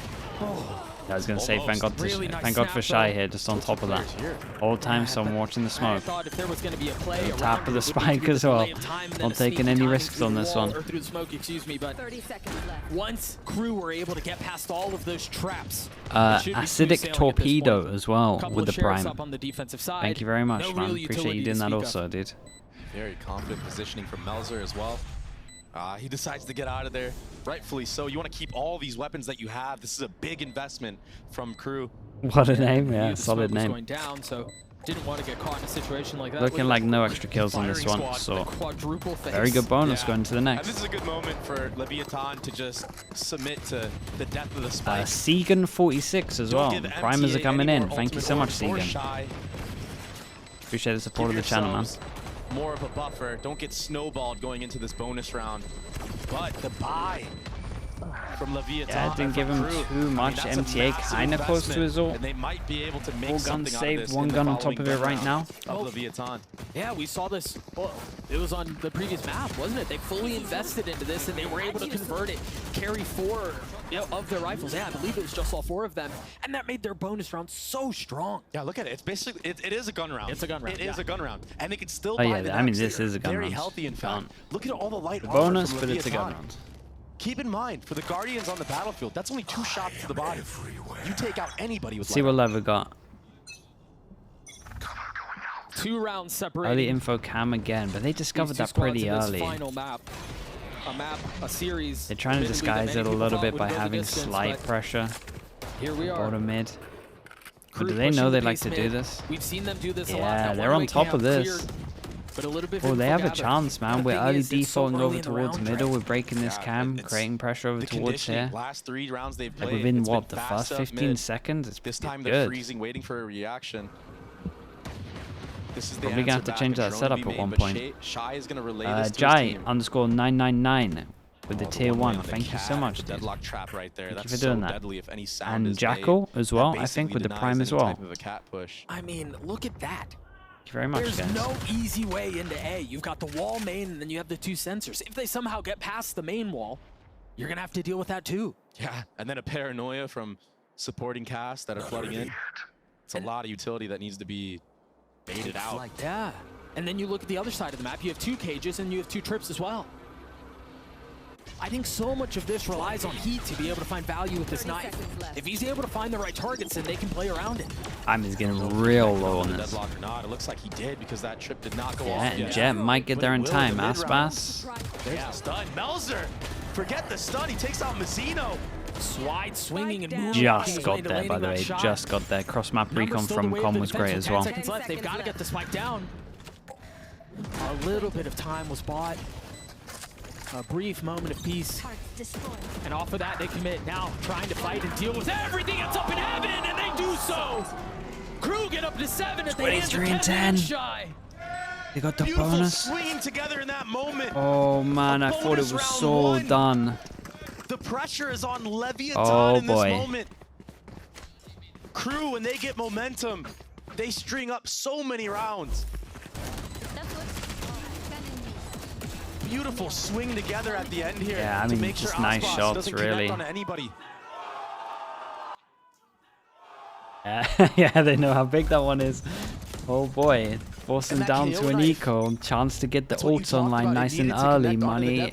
I was going to say, thank God, Really nice thank God for snap, Shy though. here, just on top of that. Players here. All time, so I'm watching the I smoke. thought if there was going to be a play The around tap of it, the it would need to spike be as the well. delay of time, then Not a taking sneaky any timing risks through on the this wall, one. or through the smoke, excuse me, but 30 seconds left. once KRU were able to get past all of those traps, it should be smooth Acidic sailing at this torpedo point. as well Couple with of the sheriffs prime. up on the defensive side. Thank you very much, No man. real Appreciate utility you to doing that speak of. also, dude. Very confident positioning from Melzer as well. He decides to get out of there, rightfully so. You want to keep all these weapons that you have. This is a big investment from KRU. What a name, yeah, solid name. Going down, so didn't want to get caught in a situation like that. Looking like no extra kills on this one, so very good bonus going to the next. And this is a good moment for Leviathan to just submit to the depth of the spike. Segan 46 as well. Primers are coming in. Thank you so much, Segan. Appreciate the support of the channel, man. More of a buffer. Don't get snowballed going into this bonus round. But the buy from Leviathan. Yeah, didn't give him too much. MTA kind of close to his ult. And they might be able to make 4 guns saved, 1 gun on top of it right now. Of Leviathan. Yeah, we saw this. Well, it was on the previous map, wasn't it? They fully invested into this, and they were able to convert it, carry 4 of their rifles. Yeah, I believe it was just all 4 of them, and that made their bonus round so strong. Yeah, look at it. It's basically it is a gun round. It's a gun round. It is a gun round, and they can still. Oh yeah, I mean this is a gun round. Very healthy, in fact. Look at all the light bonus, but it's a gun round. Keep in mind, for the Guardians on the battlefield, that's only 2 shots to the body. You take out anybody with. See what LEV got. 2 rounds separated. Early info cam again, but they discovered that pretty early. Final map. A series. They're trying to disguise it a little bit by having slight pressure. Here we are. Bottom mid. But do they know they like to do this? We've seen them do this a lot. Yeah, they're on top of this. Oh, they have a chance, man. We're early defaulting over towards middle. We're breaking this cam, creating pressure over towards here. Last 3 rounds they've played. Within what, the first 15 seconds? It's this time good. They're freezing, waiting for a reaction. This is the probably gonna have to change that setup at one point. Shy is gonna relay this to Jai _999 with the tier 1. Thank you so much, dude. Deadlock trap right there. Thank you for doing that. And Jackal as well, I think, with the prime as well. I mean, look at that. Thank you very much, There's guys. no easy way into A. You've got the wall main, and then you have the 2 sensors. If they somehow get past the main wall, you're gonna have to deal with that too. Yeah, and then a paranoia from supporting casts that are flooding in. It's a lot of utility that needs to be baited out. Yeah, and then you look at the other side of the map. You have 2 cages, and you have 2 trips as well. I think so much of this relies on Heat to be able to find value with this knife. If he's able to find the right targets, then they can play around it. I'm just getting real low on this. Deadlock or not, it looks like he did because that trip did not go off. Yeah, and Jet might get there in time. Aspas. There's the stun. Melzer, forget the stun. He takes out Mazzino. Swide swinging and moving. Just got there, by the way. Just got there. Cross map recon from Com was great as well. 10 seconds left. They've got to get the spike down. A little bit of time was bought. A brief moment of peace. And off of that, they commit. Now trying to fight and deal with everything that's up in heaven, and they do so. KRU get up to 7 at the hands of 10. Shy. They got the Beautiful bonus. swinging together in that moment. Oh man, I thought it was so done. The pressure is on Leviathan in this moment. KRU, when they get momentum, they string up so many rounds. Beautiful swing together at the end here. Yeah, I mean, to make just sure nice Aspas shots, doesn't really. connect on anybody. Yeah, they know how big that one is. Oh boy, forcing down to an eco. Chance to get the ults online nice and early. Money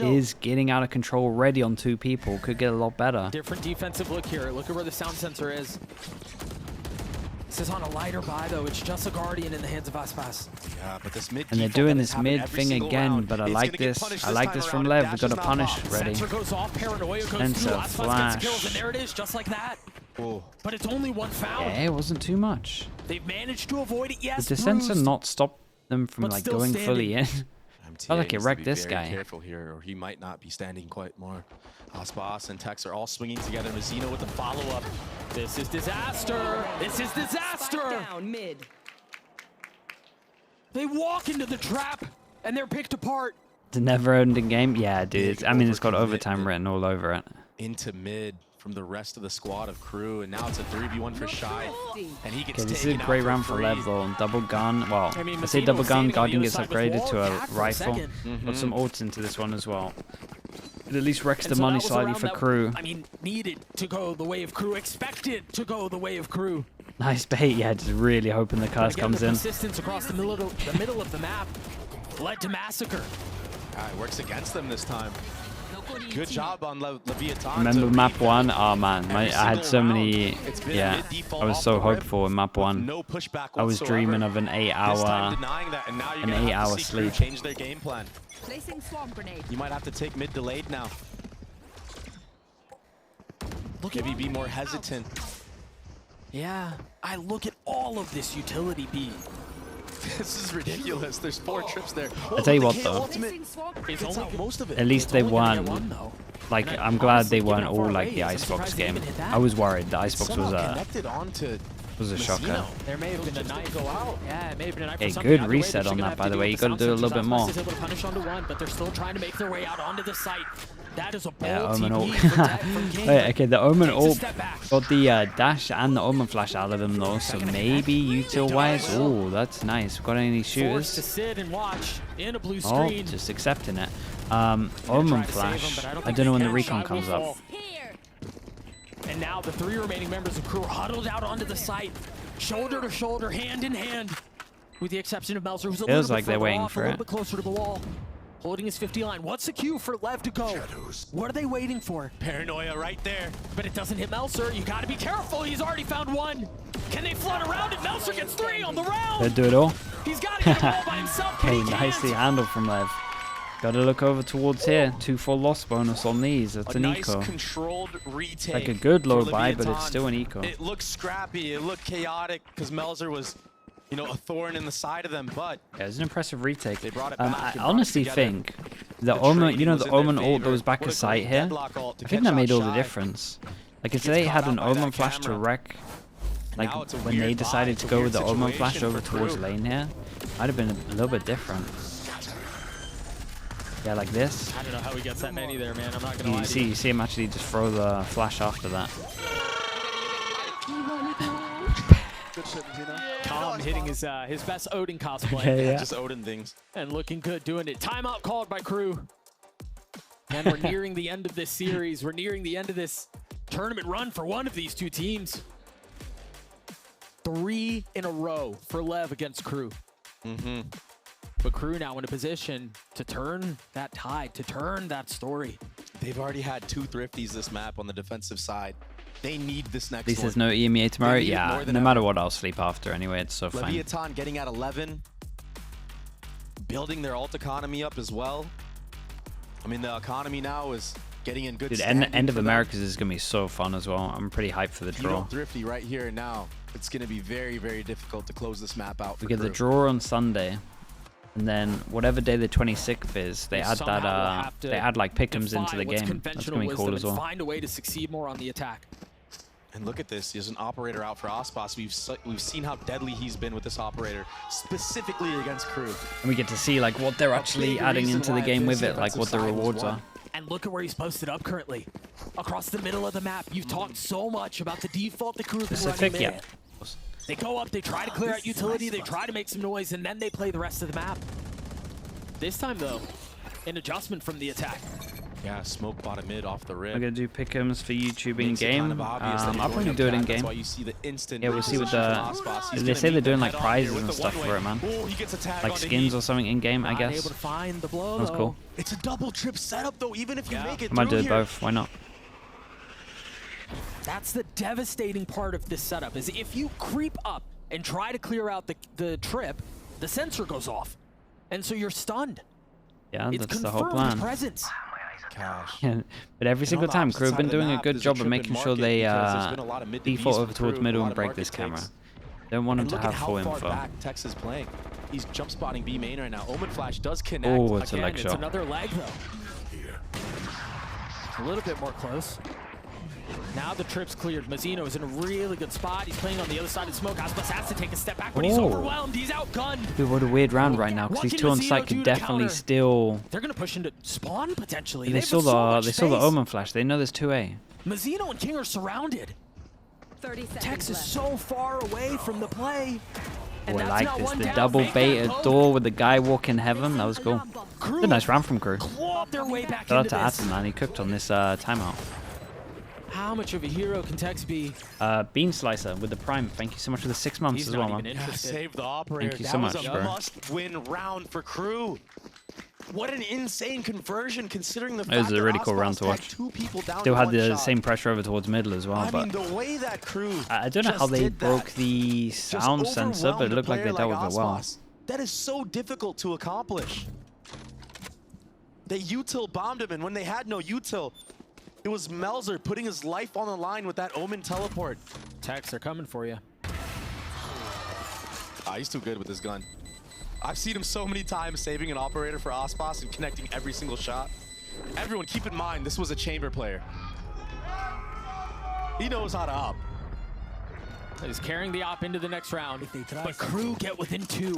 is getting out of control already on 2 people. Could get a lot better. Different defensive look here. Look at where the sound sensor is. This is on a lighter buy, though. It's just a Guardian in the hands of Aspas. Yeah, but this mid and they're doing this mid thing again, but I like this. I like this from LEV. We've got a punish ready. Sensor goes off, paranoia goes Sensor through, flash. gets kills, and there it is, just like that. Oh. But it's only 1 foul. Yeah, it wasn't too much. They've managed to avoid it, yes. Did the sensor not stop them from like going fully in? I like it wrecked this guy. Careful here, or he might not be standing quite more. Aspas and Tex are all swinging together. Mazzino with the follow-up. This is disaster. This is disaster. Down mid. They walk into the trap, and they're picked apart. The never-ending game? Yeah, dude. I mean, it's got overtime written all over it. Into mid from the rest of the squad of KRU, and now it's a 3v1 for Shy, and he gets this is a great round for LEV though. On double gun, well, I mean, I say double gun, Guardian gets side with upgraded to a Cat for a rifle. second. Got some ults into this one as well. It at least wrecks And the so money that was a slightly round for that, KRU. I mean, needed to go the way of KRU, expected to go the way of KRU. Nice bait, yeah, just really hoping the curse comes in. Persistence across the middle of the map led to massacre. It works against them this time. Good job on Leviathan. Remember map 1? Oh man, I had so many. Yeah, I was so hopeful in map 1. No pushback I was dreaming of an 8-hour, an 8-hour sleep. Change their game plan. Placing swamp grenade. You might have to take mid delayed now. Maybe be more hesitant. Yeah, I look at all of this utility B. This is ridiculous. There's 4 trips there. I tell you what though, Most of it. at least they weren't. Like, I'm glad they weren't all like the Icebox game. I was worried. The Icebox was a shocker. There may have been a knife go out. Yeah, it may have been a knife. A good reset on that, by the way. You got to do a little bit more. Able to punish onto one, but they're still trying to make their way out onto the site. That is a bold Omen ult. TP. Wait, okay, the Omen ult got the dash and the Omen flash out of them though, so maybe util-wise. Oh, that's nice. Got any shooters? Forced to sit and watch in a blue Oh, screen. just accepting it. Omen flash. I don't know when the recon comes up. And now the 3 remaining members of KRU huddled out onto the site, shoulder to shoulder, hand in hand, with the exception of Melzer, who's a little bit further off, a little bit closer to the wall, holding his 50 line. What's the cue for LEV to go? What are they waiting for? Paranoia right there. But it doesn't hit Melzer. You got to be careful. He's already found 1. Can they flood around it? Melzer gets 3 on the round. They do it all. He's got to get the ball by himself. Okay, nicely handled from LEV. Got to look over towards here. 2 full loss bonus on these. That's an nice eco. Controlled retake. Like a good low buy, but it's still an eco. It looked scrappy. It looked chaotic because Melzer was, you know, a thorn in the side of them. But yeah, it was an impressive retake. They brought it I honestly think the Omen, you know, the Omen ult that was back a site here. I think that made all the difference. Like if they had an Omen flash to wreck, like when they decided to go with the Omen flash over towards lane here, might have been a little bit different. Yeah, like this. I don't know how he gets that many there, man. I'm not gonna lie. You see him actually just throw the flash after that. Calm hitting his best Odin cosplay. Yeah. Just Odin things. And looking good doing it. Timeout called by KRU. And we're nearing the end of this series. We're nearing the end of this tournament run for one of these 2 teams. 3 in a row for LEV against KRU. But KRU now in a position to turn that tide, to turn that story. They've already had 2 thrifties this map on the defensive side. They need this next one. At least there's no EMEA tomorrow. Yeah, no matter what, I'll sleep after anyway. It's so fine. Leviathan getting at 11. Building their ult economy up as well. I mean, the economy now is getting in good standing. End of Americas is going to be so fun as well. I'm pretty hyped for the draw. You don't thrifty right here and now. It's going to be very, very difficult to close this map out for We get the KRU. draw on Sunday. And then whatever day the 26th is, they add that they add like pick'ems into the game. That's gonna be cool as well. Find a way to succeed more on the attack. And look at this. There's an operator out for Ospas. We've seen how deadly he's been with this operator, specifically against KRU. And we get to see like what they're actually adding into the game with it, like what the rewards are. And look at where he's posted up currently, across the middle of the map. You've talked so much about the default the KRU has been running mid. Yeah. They go up, they try to clear out utility, they try to make some noise, and then they play the rest of the map. This time, though, an adjustment from the attack. Yeah, smoke bottom mid off the rip. I'm gonna do pick'ems for YouTube in game. I'll probably going do it in That's game. why you see the instant Yeah, we'll see what the. They say they're doing like prizes and stuff for it, man. Like skins or something in game, I guess. Able to find the blow, That's cool. It's a double trip setup, though. Even if you make it I might do through it here. both. Why not? That's the devastating part of this setup, is if you creep up and try to clear out the trip, the sensor goes off. And so you're stunned. Yeah, It's that's the whole confirmed plan. presence. Gosh. But every single time, KRU have been doing a good job of making sure they default over towards middle and break this camera. Don't want them to have full info. Back Tex is playing. He's jump spotting B main right now. Omen Flash does connect. Oh, it's a leg It's shot. another leg, though. It's a little bit more close. Now the trip's cleared. Mazzino is in a really good spot. He's playing on the other side of smoke. Aspas has to take a step back, but he's overwhelmed. He's outgunned. Dude, what a weird round right now, because these 2 on site could definitely still. They're gonna push into spawn potentially. They saw the Omen flash. They know there's 2A. Mazzino and King are surrounded. 30 seconds Tex is left. so far away from the play. Oh, I like this. The double baited door with the guy walking heaven. That was cool. KRU A nice round from KRU. clawed their way back Shout out into to this. Atom, man. He cooked on this timeout. How much of a hero can Tex be? Bean Slicer with the Prime. Thank you so much for the 6 months He's as not well, even man. interested. Save the operator. Thank you that so was much, a bro. must-win round for KRU. What an insane conversion, considering the fact It was a really cool Aspas round to had watch. 2 people down Still to had one the shot. same pressure over towards middle as well, I but mean, the way that crew I don't know how just they did broke that, the just sound sensor, but it overwhelmed a looked like they player dealt with it well. Aspas. That is so difficult to accomplish. They util bombed him, and when they had no util, it was Melzer putting his life on the line with that Omen teleport. Techs are coming for you. He's too good with his gun. I've seen him so many times saving an operator for Aspas and connecting every single shot. Everyone, keep in mind, this was a chamber player. He knows how to op. He's carrying the op into the next round, but Crew get within 2.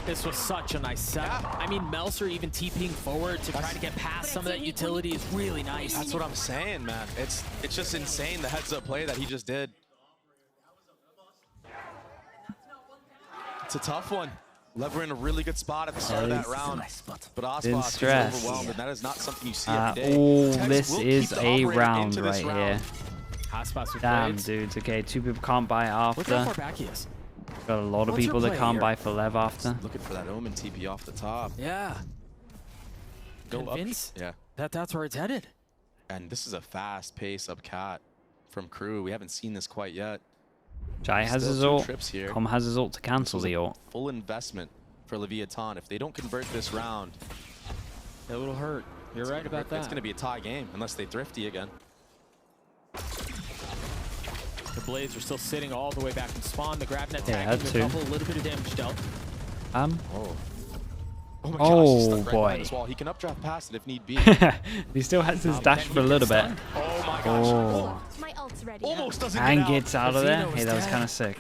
This was such a nice setup. Yeah. I mean, Melzer even TPing forward to try to get past some of that utility is really nice. That's what I'm saying, man. It's just insane, the heads-up play that he just did. It's a tough one. LEV were in a really good spot at the start of that round, but Aspas is overwhelmed, and that is not something you see every day. Oh, Tex this will is keep the a operator round into this right round. here. Aspas with Damn, blades. dudes. Okay, 2 people can't buy Look how far after. back he is. Got a lot of What's your people that play can't here? buy for LEV after. Looking for that Omen TP off the top. Yeah. Go Convinced up. Yeah. that's where it's headed. And this is a fast pace up cat from Crew. We haven't seen this quite yet. Jai has Still his 2 ult. trips here. Com has his ult to cancel the ult. Full investment for Leviathan. If they don't convert this round, It will hurt. You're right about that. it's going to be a tie game unless they thrifty again. The blades are still sitting all the way back in spawn. The grab net Yeah, tagging had a to. couple, a little bit of damage dealt. Oh my gosh, he's Oh, stuck right boy. behind this wall. He can updraft past it if need be. He still has his Then dash he for a little gets bit. stunned. Oh my gosh. Oh. My ult's ready. Almost doesn't And get out. gets out of there. Zeno is Hey, that was dead. kind of sick.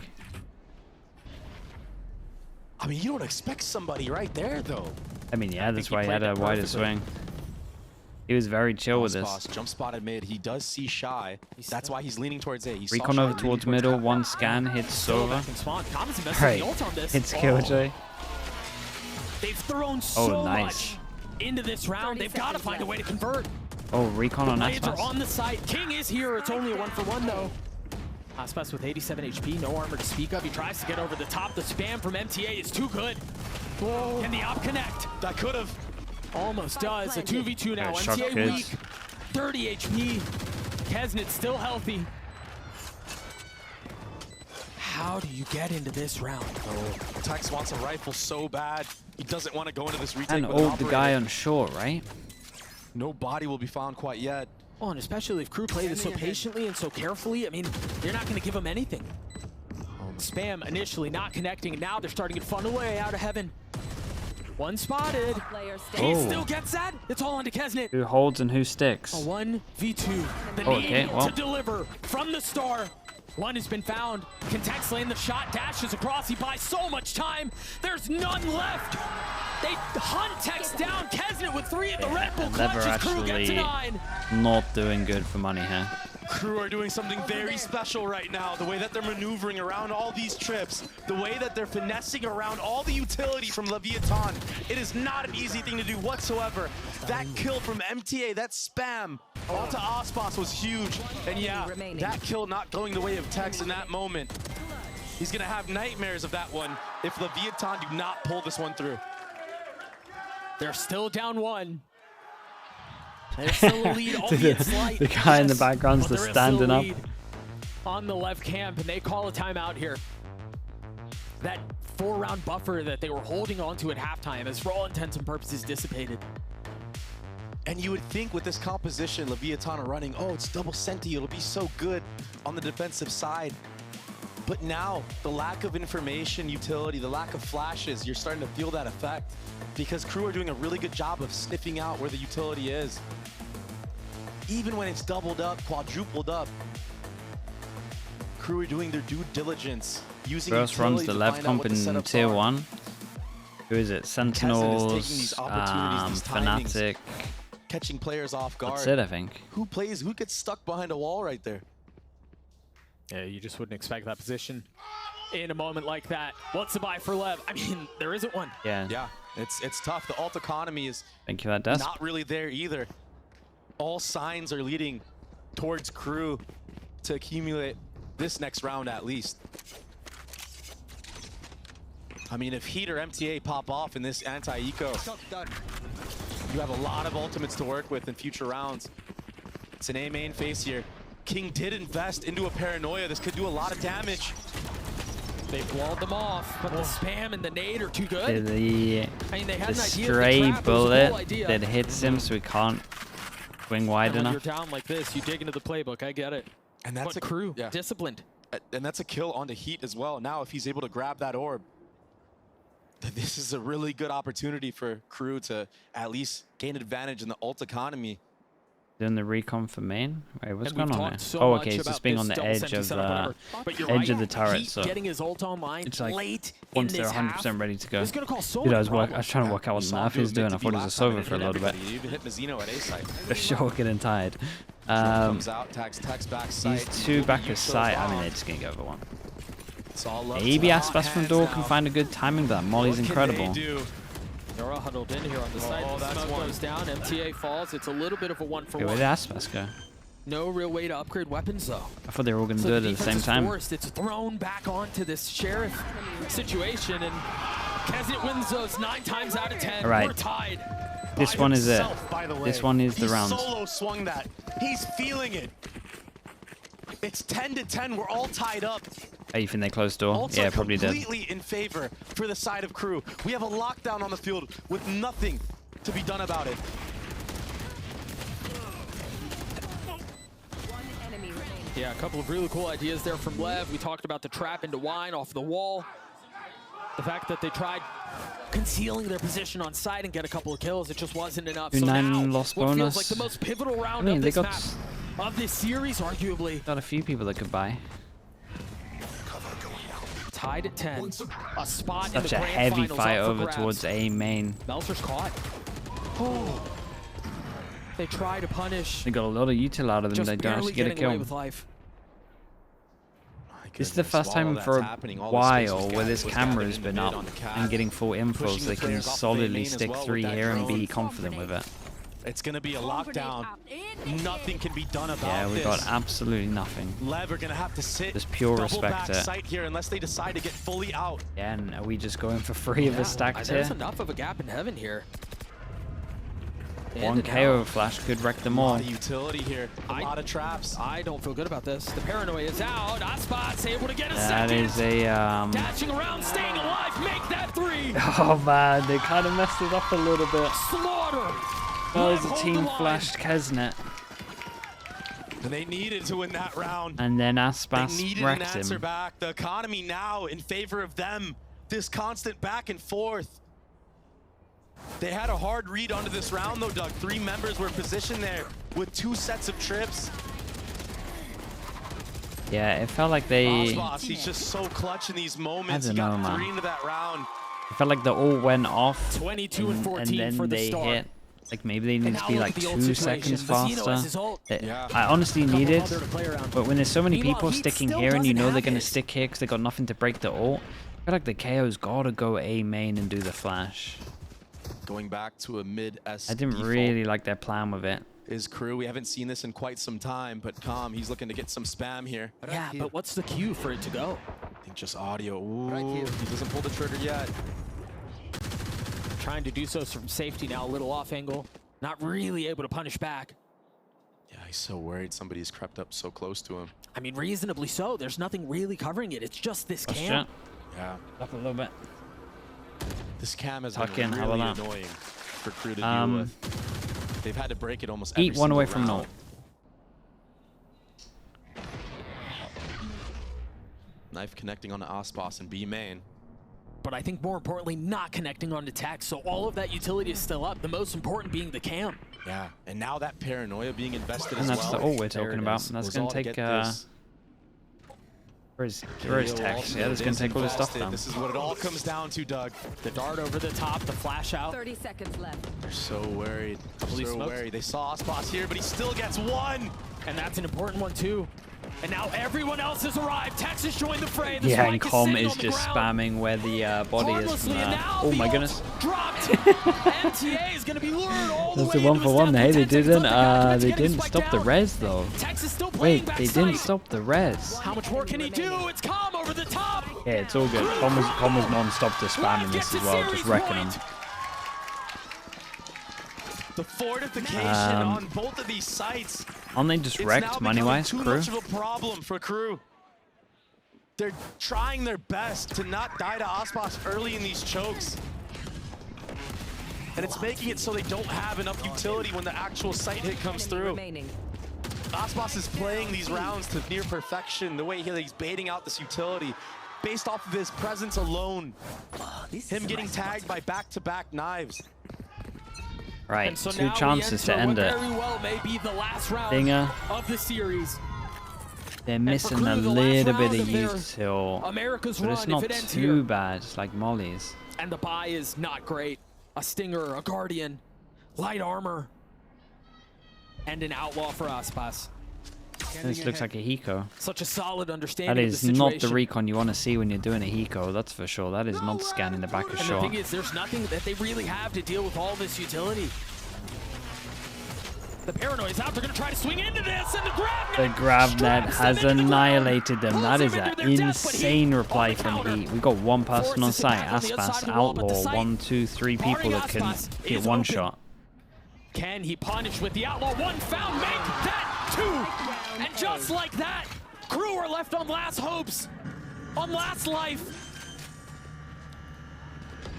I mean, you don't expect somebody right there, though. I mean, yeah, that's he why he had played a it wider perfectly. swing. He was very chill with this. Aspas jump spotted mid. He does see Shy. That's why he's leaning towards A. He saw Recon Shy over leaning towards cat. middle, 1 scan, hits Still Sova. back in spawn. Commons investing Right, the ult on this. hits Killjoy. They've thrown so nice. much into this round. They've got to find a way to convert. Oh, Recon on Blades are Aspas. on the side. King is here. It's only a 1-for-1 though. Aspas with 87 HP, no armor to speak of. He tries to get over the top. The spam from MTA is too good. Whoa. Can the op connect? That could have. Almost does. A 2v2 now. Yeah, shock MTA kids. weak. 30 HP. Kesnit's still healthy. How do you get into this round? Oh, Tex wants a rifle so bad. He doesn't want to go into this retake And with an ult the guy operator. on shore, right? No body will be found quite yet. Well, and especially if Crew play this so patiently and so carefully, I mean, they're not going to give him anything. Spam initially not connecting, and now they're starting to funnel away out of heaven. One spotted. Player He Oh. still gets that. It's all onto Kesnit. Who holds and who sticks? A 1v2. The Oh, need okay, well. to deliver from the star. One has been found. Can Tex lane the shot, dashes across. He buys so much time. There's none left. They hunt Tex down. Kesnit with 3 at the Red Bull Never clutches. Crew get to actually 9. not doing good for money here. Crew are doing something very special right now. The way that they're maneuvering around all these trips, the way that they're finessing around all the utility from Leviathan. It is not an easy thing to do whatsoever. That kill from MTA, that spam onto Aspas was huge. And yeah, remaining. that kill not going the way of Tex in that moment. He's gonna have nightmares of that one if Leviathan do not pull this one through. They're still down 1. There's still a lead, albeit slight. The guy in the Yes, background's but just there is still standing a up. lead on the left camp, and they call a timeout here. That 4-round buffer that they were holding onto at halftime has, for all intents and purposes, dissipated. And you would think with this composition, Leviathan are running, oh, it's double Senti, it'll be so good on the defensive side. But now, the lack of information, utility, the lack of flashes, you're starting to feel that effect. Because Crew are doing a really good job of sniffing out where the utility is. Even when it's doubled up, quadrupled up, Crew are doing their due diligence, using First runs utility the to LEV find out comp what the in setups tier are. 1. Who is it? taking Sentinels, these opportunities, these timings. Fnatic. Catching players off guard. That's it, I think. Who gets stuck behind a wall right there? Yeah, you just wouldn't expect that position in a moment like that. What's the buy for LEV? I mean, there isn't one. Yeah. Yeah, it's tough. The ult economy is Thank you for that, Des. not really there either. All signs are leading towards Crew to accumulate this next round at least. I mean, if Heat or MTA pop off in this anti-eco, you have a lot of ultimates to work with in future rounds. It's an A main phase here. King did invest into a paranoia. This could do a lot of damage. They've walled them off, but the spam and the nade are too good. The I mean, they had an idea stray of the trap. bullet that hits him, so he can't swing wide and when enough. you're down like this, you dig into the playbook. I get it. And that's but KRU, disciplined. And that's a kill onto Heat as well. Now, if he's able to grab that orb, this is a really good opportunity for KRU to at least gain advantage in the ult economy. Doing the recon for main? Wait, what's going on there? So oh, okay, it's just being on the edge of the turret, Heat so getting his ult online it's like late once they're 100% ready to go. Dude, I was trying to work out what the map is doing. I thought it was a Sova for a little bit. For sure, getting tired. These two back of sight. I mean, they're just gonna go over one. Maybe Aspas from door can find a good timing. That Molly's incredible. They're all huddled in here on the side. The smoke goes down. MTA falls. It's a little bit of a 1-for-1. Where did Aspas go? No real way to upgrade weapons, though. I thought they were all going to do it at the same time. It's thrown back onto this Sheriff situation, and Kesnet wins those 9 times out of 10. All right. We're tied. This one is it. This one is the round. Solo swung that. He's feeling it. It's 10-10. We're all tied up. Oh, you think they closed door? Yeah, probably did. Completely in favor for the side of KRU. We have a lockdown on the field with nothing to be done about it. Yeah, a couple of really cool ideas there from LEV. We talked about the trap into wine off the wall. The fact that they tried concealing their position on site and get a couple of kills, it just wasn't enough. So now, loss what bonus. feels like the most pivotal round of this map, of this series, arguably. Got a few people that could buy. Tied at 10. A spot Such in a the heavy finals fight up for over grabs. towards A main. Meltzer's caught. Oh. They try to punish. They got a lot of util out of them. They don't actually get a kill. This is the first time for a while where this camera's been up and getting full info, so they can solidly stick 3 here and be confident with it. It's going to be a lockdown. Nothing can be done about this. Yeah, we got absolutely nothing. LEV are going to have to sit just pure respect it. Sight here unless they decide to get fully out. Yeah, and are we just going for free of a stack here? There's enough of a gap in heaven here. One KO flash could wreck them all. A lot of utility here. A lot of traps. I don't feel good about this. The paranoia is out. Aspas able to get a second. That is a dashing around, staying alive, make that 3. Oh man, they kind of messed it up a little bit. Slaughter. That was a team flashed Kesnet. And they needed to win that round. And then Aspas they needed wrecked an answer him. back. The economy now in favor of them. This constant back and forth. They had a hard read onto this round though, Doug. 3 members were positioned there with 2 sets of trips. Yeah, it felt like they... Aspas, he's just so clutch in these moments. I don't know, man. 3 into that round. It felt like they all went off. 22 and 14 and then for the they start. Hit. Like maybe they need to be like 2 seconds faster. Yeah. I honestly need it, but when there's so many people sticking here and you know they're going to stick here because they got nothing to break the ult, I feel like the KO's got to go A main and do the flash. Going back to a mid S. I didn't really like their plan with it. Is KRU. We haven't seen this in quite some time, but Calm, he's looking to get some spam here. Yeah, but what's the cue for it to go? I think just audio. Ooh, he doesn't pull the trigger yet. Trying to do so from safety now, a little off angle. Not really able to punish back. Yeah, he's so worried somebody's crept up so close to him. I mean, reasonably so. There's nothing really covering it. It's just this cam. Yeah. Up a little bit. This cam has been really annoying for KRU to deal with. They've had to break it almost every Eat one away round. from null. Knife connecting on the Aspas and B main. But I think more importantly, not connecting onto tech, so all of that utility is still up. The most important being the cam. Yeah, and now that paranoia being invested and as that's well. the ult we're talking about. That's going to take... Where is Tex? Yeah, that's going to take all this stuff down. This is what it all comes down to, Doug. The dart over the top, the flash out. 30 seconds left. They're so worried. So worried. They saw Aspas here, but he still gets 1. And that's an important one, too. And now everyone else has arrived. Texas joined the fray. The yeah, and Com is just spamming where the body is from there. Oh my goodness. Dropped. MTA is going to be lured all the way. That's a 1-for-1. Hey, they didn't stop the res though. Texas still wait, they didn't stop the res. How much more can he do? It's Com over the top. Yeah, it's all good. Tom was non-stop to spamming this as well, just wrecking them. The fortification on both of these sites. Aren't they just wrecked money-wise, Too KRU? much of a problem for KRU. They're trying their best to not die to Aspas early in these chokes. And it's making it so they don't have enough utility when the actual site hit comes through. Aspas is playing these rounds to near perfection, the way he's baiting out this utility. Based off of his presence alone, him getting tagged by back-to-back knives. Right, so 2 chances to end it. Very well may be the last round Dinger. of the series. They're missing KRU, a the little last bit round of of their util, America's but run, it's not if it ends too here. bad. It's like Molly's. And the buy is not great. A Stinger, a Guardian, light armor, and an Outlaw for Aspas. This looks like a Hiko. Such a solid understanding That of the is situation. not the recon you want to see when you're doing a Hiko, that's for sure. That is not scanning the back of And the shot. thing is, there's nothing that they really have to deal with all this utility. The Paranoid's out. They're going to try to swing into this, and the grab net. The grab net has annihilated them. That is an into their death, but insane he, reply on the from counter, Heat. We got one person on forces it site. back on the other side Aspas, of the wall, but the Outlaw, site, 1, 2, 3 people barring that can Aspas, hit is one open. shot. Can he punish with the Outlaw? One found, make that 2. And just like that, KRU are left on last hopes, on last life.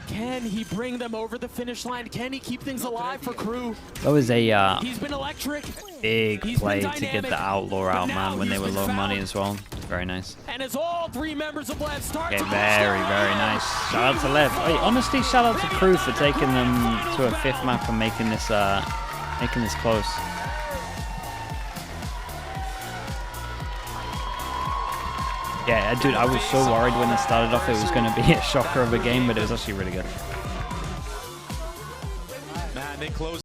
Can he bring them over the finish line? Can he keep things alive for KRU? That was a He's been electric. big He's play been to get dynamic, the Outlaw but out, now man, when they he's were been low money found. as well. Very nice. And as all 3 members of LEV start Okay, to very, very nice. Shout out to LEV. Hey, honestly, shout out to KRU for taking them to a 5th map and making this close. Yeah, dude, I was so worried when it started off it was going to be a shocker of a game, but it was actually really good. Man, they closed.